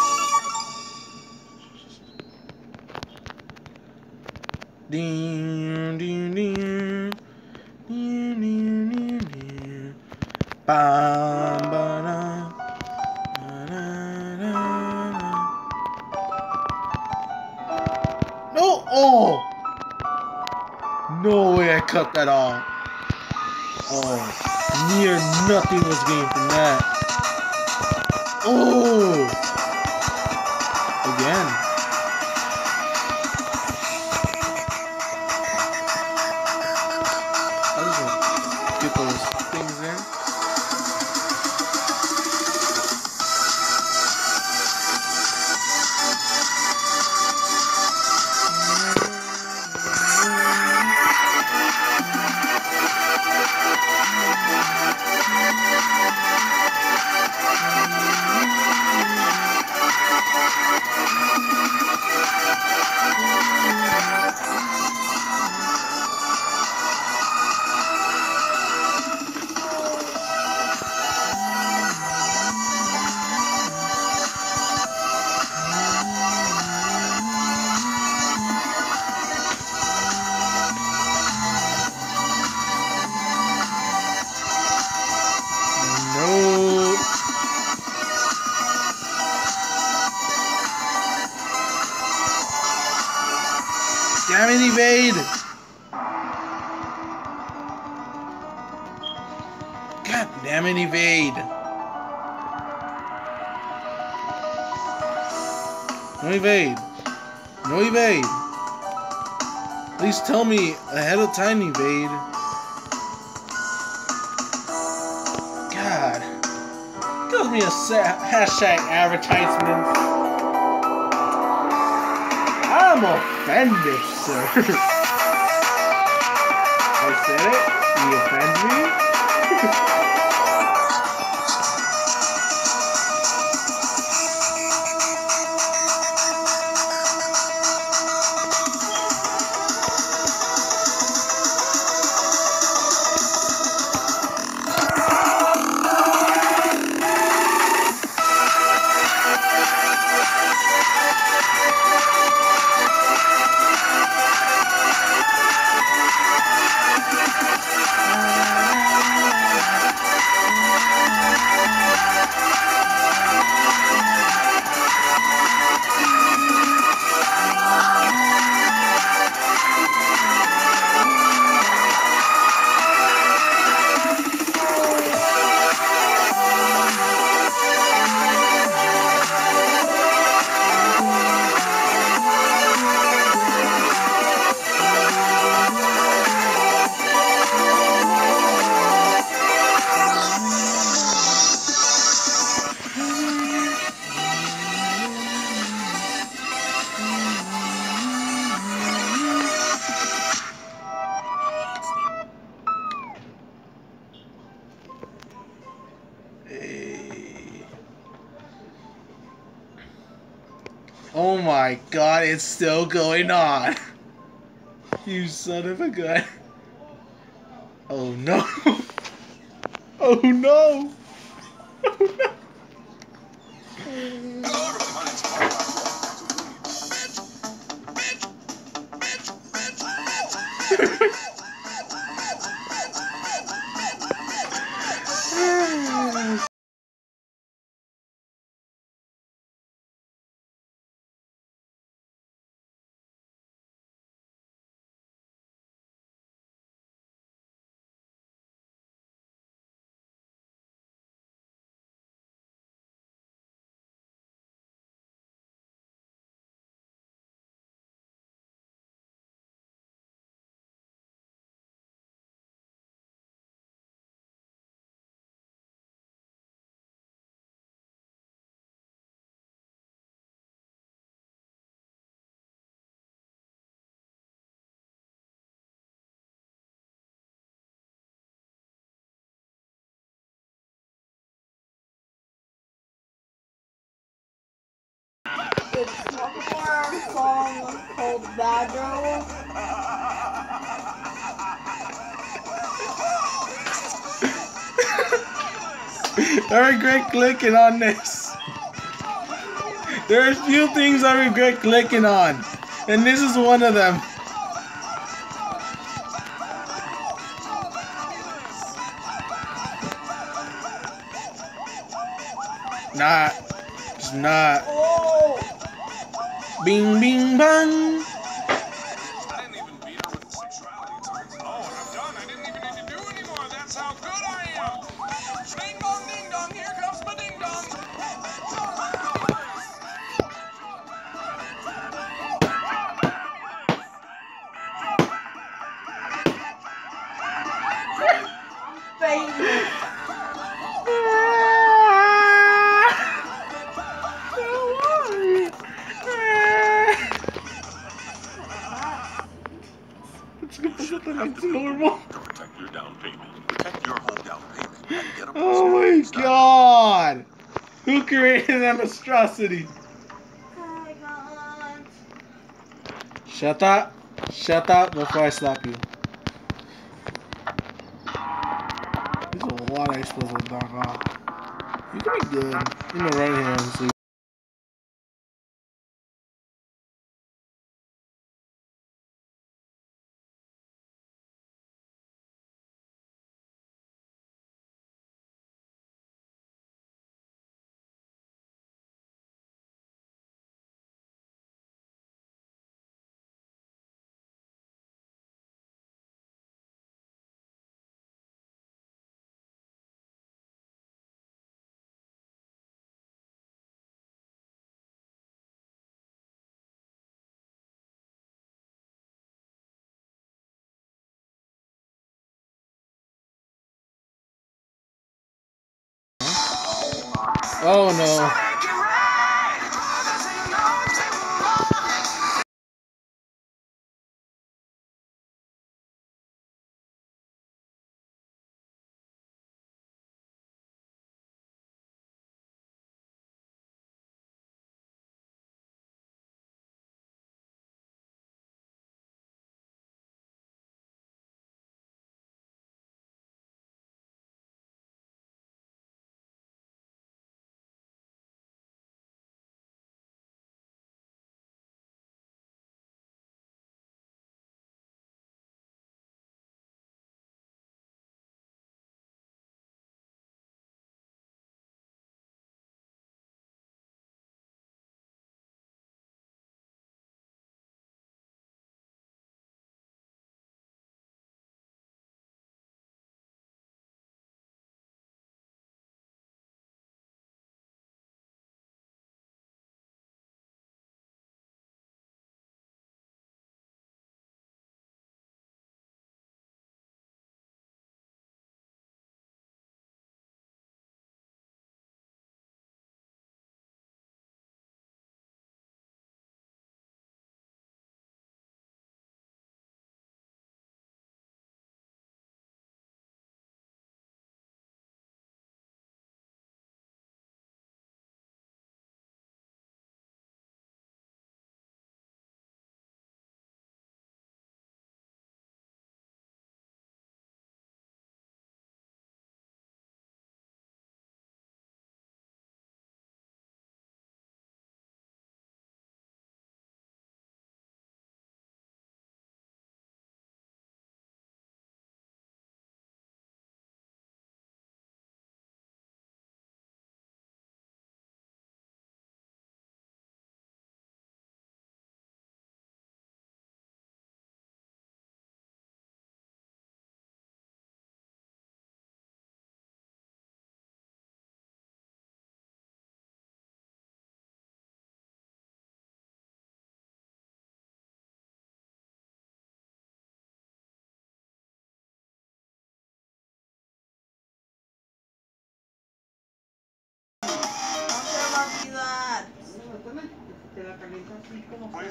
Ding, ding, ding. Ding, ding, ding, ding. Bam, ba-da. Da-da-da-da. No! Oh! No way I cut that off. Oh, near nothing was gained from that. Oh! Again. I'll just get those things in. Damn it, evade! God damn it, evade! No evade! No evade! Please tell me ahead of time, evade. God. Gives me a hashtag advertisement. I'm offended, sir. I said it. You offend me? Oh my god, it's still going on. You son of a gun. Oh no. Oh no. Oh no. It's Smoke's song called Bad Girl. I regret clicking on this. There's few things I regret clicking on, and this is one of them. Not. It's not. Oh. Bing, bing, bang. Normal. To protect your down payment. Protect your home down payment. And get a Oh my god! Who created that monstrosity? Shut up. Shut up before I slap you. There's a lot of explosives knock off. You can be good. In the right hand, so oh no.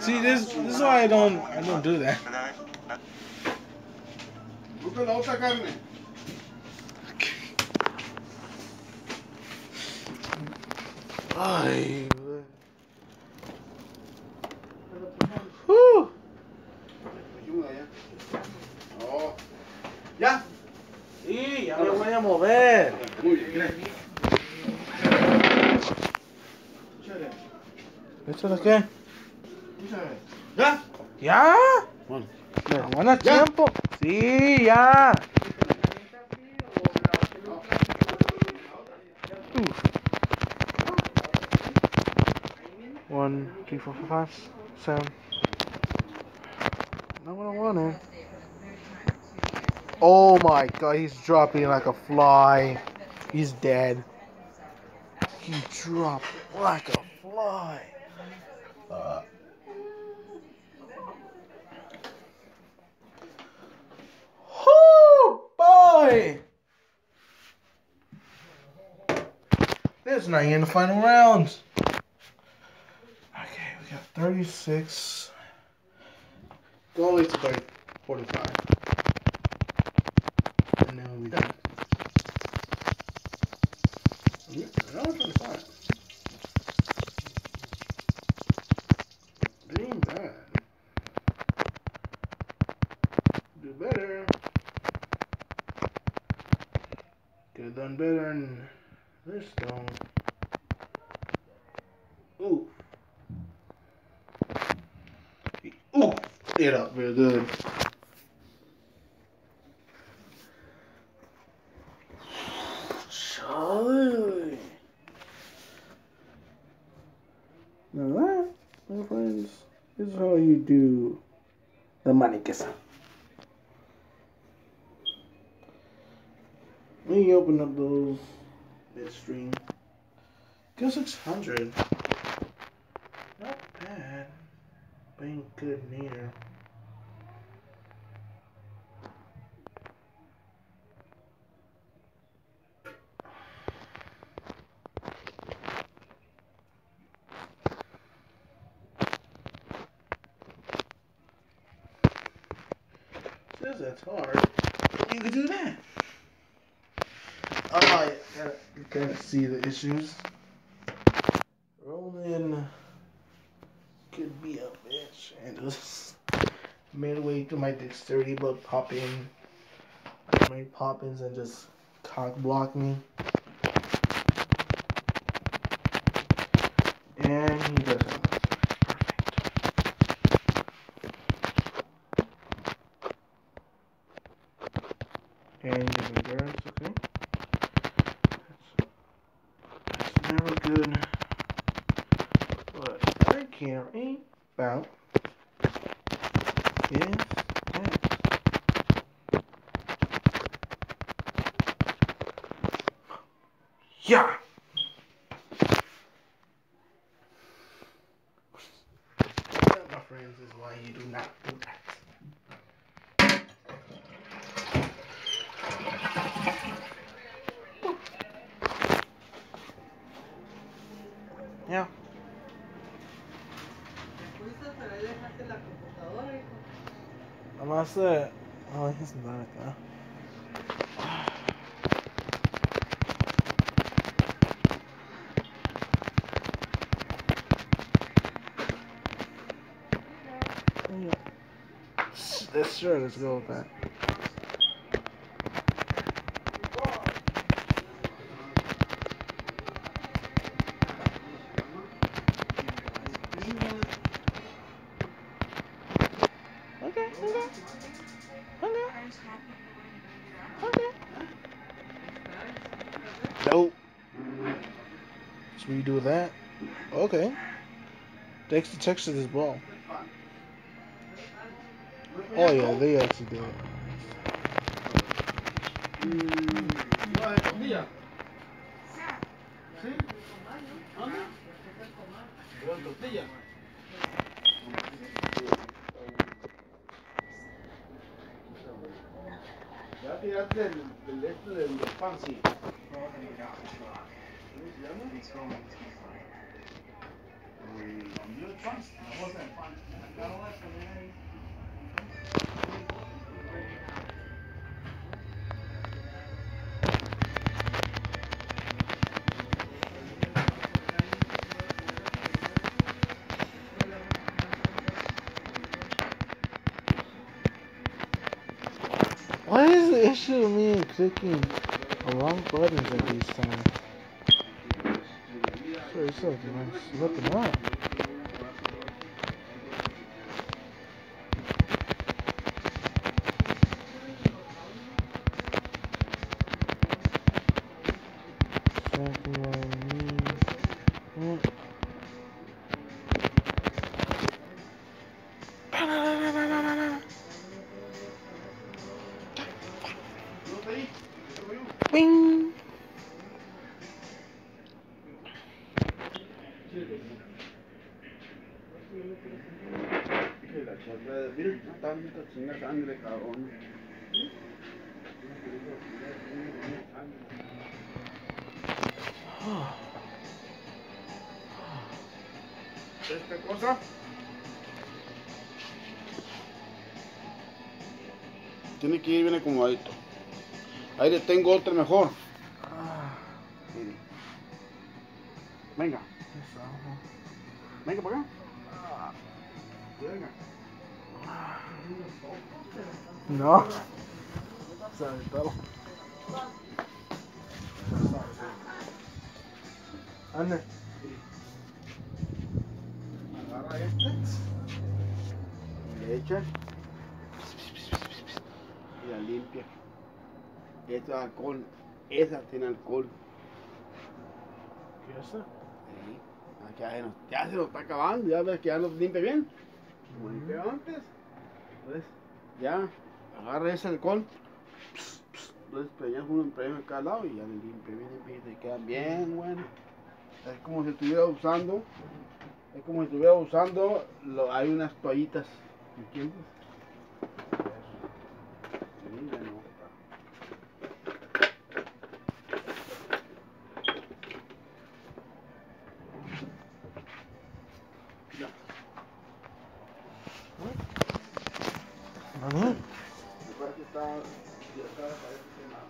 See, this is why I don't do that. Ay, ¿Ya? Sí, ya me voy a mover. Muy bien, gracias. ¿Esto es qué? ¿Ya? ¿Ya? Bueno. ¿Me van a tiempo? Sí, ya. 1, 2, 3, 4, 5, 7. Not what I wanted. Oh my god, he's dropping like a fly. He's dead. He dropped like a fly. Oh boy! This is not even the final rounds. Okay, we got 36. Go all the way to 45. And then we'll be done. Yeah, that was 25. It ain't bad. Do better. Could have done better in this though. Ooh. Ooh. It up real good. Charlie. Now that, my friends, is how you do the money kisser. When you open up those midstream, go 600. Not bad, but ain't good neither. Says that's hard. You can do that. I gotta see the issues. Rolling could be a bitch and just midway through my dexterity but pop in. My pop-ins and just cock block me. And he does have that. And you have endurance, okay? That's never good. But I carry about is that. Yeah! That, my friends, is why you do not do that. Yeah. Además, ay, es nada acá. That's sure, let's go with that. Nope. So we do that. Okay. Dexter texted this ball. Oh yeah, they actually did it. Ya tiraste el pan, sí. What is the issue with me clicking the wrong buttons at these times? Sure, it's so nice looking up. Exactly what I need. Bing! La chapa de mira, tanta chinga sangre, cabrón. Esta cosa tiene que ir bien acomodadito. Ahí le tengo otra mejor. Mire. Venga. Venga para acá. Venga. No. Sabe todo. Ande. Agarra este. Le echa. Y la limpia. Esto es alcohol. Esa tiene alcohol. ¿Qué es eso? Sí. Ya se lo está acabando. Ya ves que ya lo limpia bien. Como limpiaba antes. Entonces, ya agarra ese alcohol. Entonces, peñas uno en cada lado y ya le limpia bien, y te quedan bien buenos. Es como si estuviera usando. Hay unas toallitas. ¿Me entiendes? Mira, no. ¿Nani? Después que está, ya parece que más.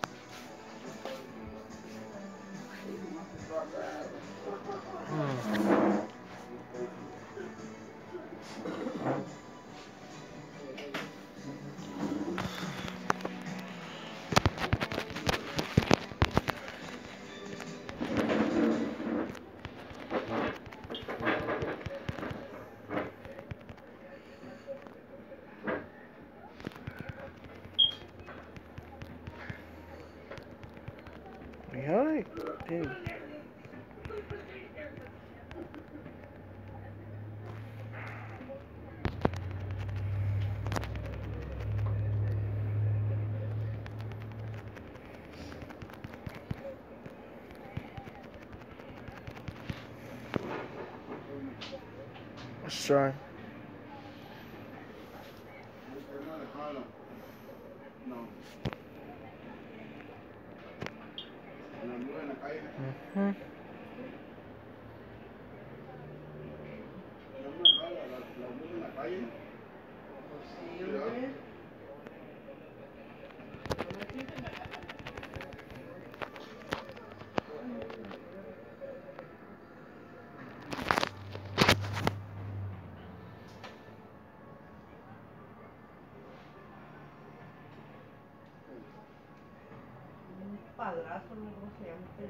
Ay, dude. Let's try. Mm-hmm. Padrazo, no sé cómo se llama este.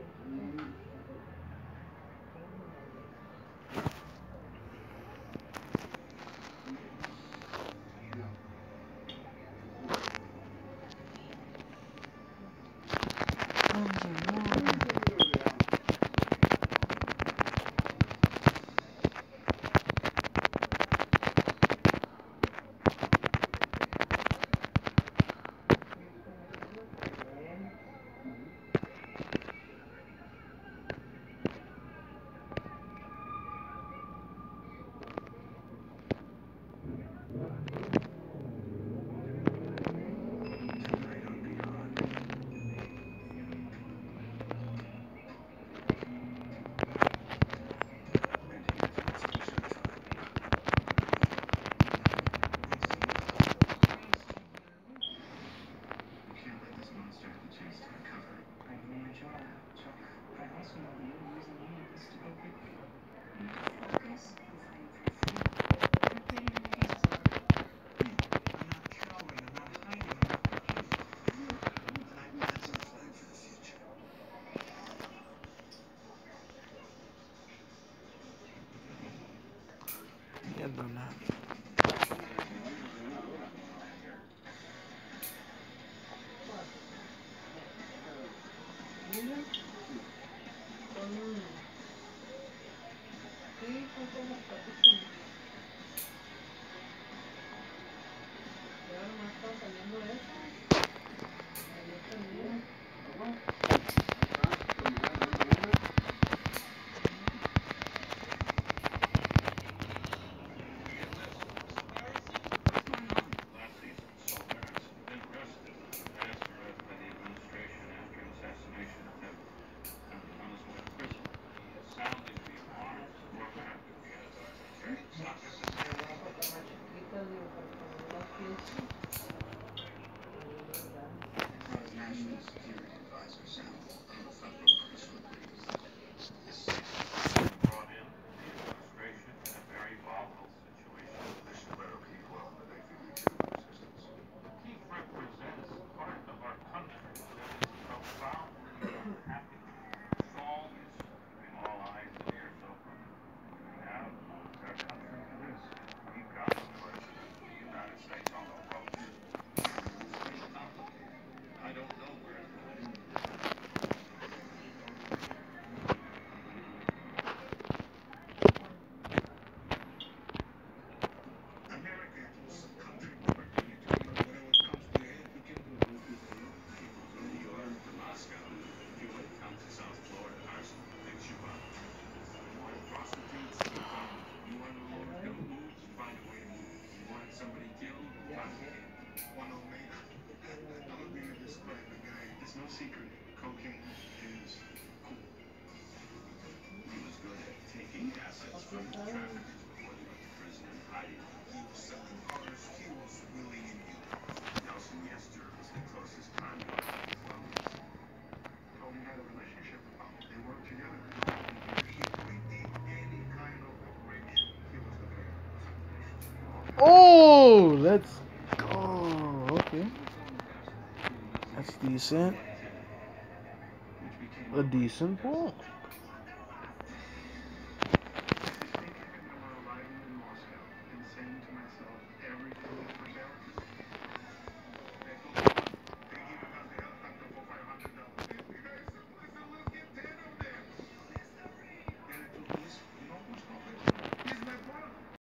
Yeah, done that. Oh, let's go. Okay. That's decent. A decent ball.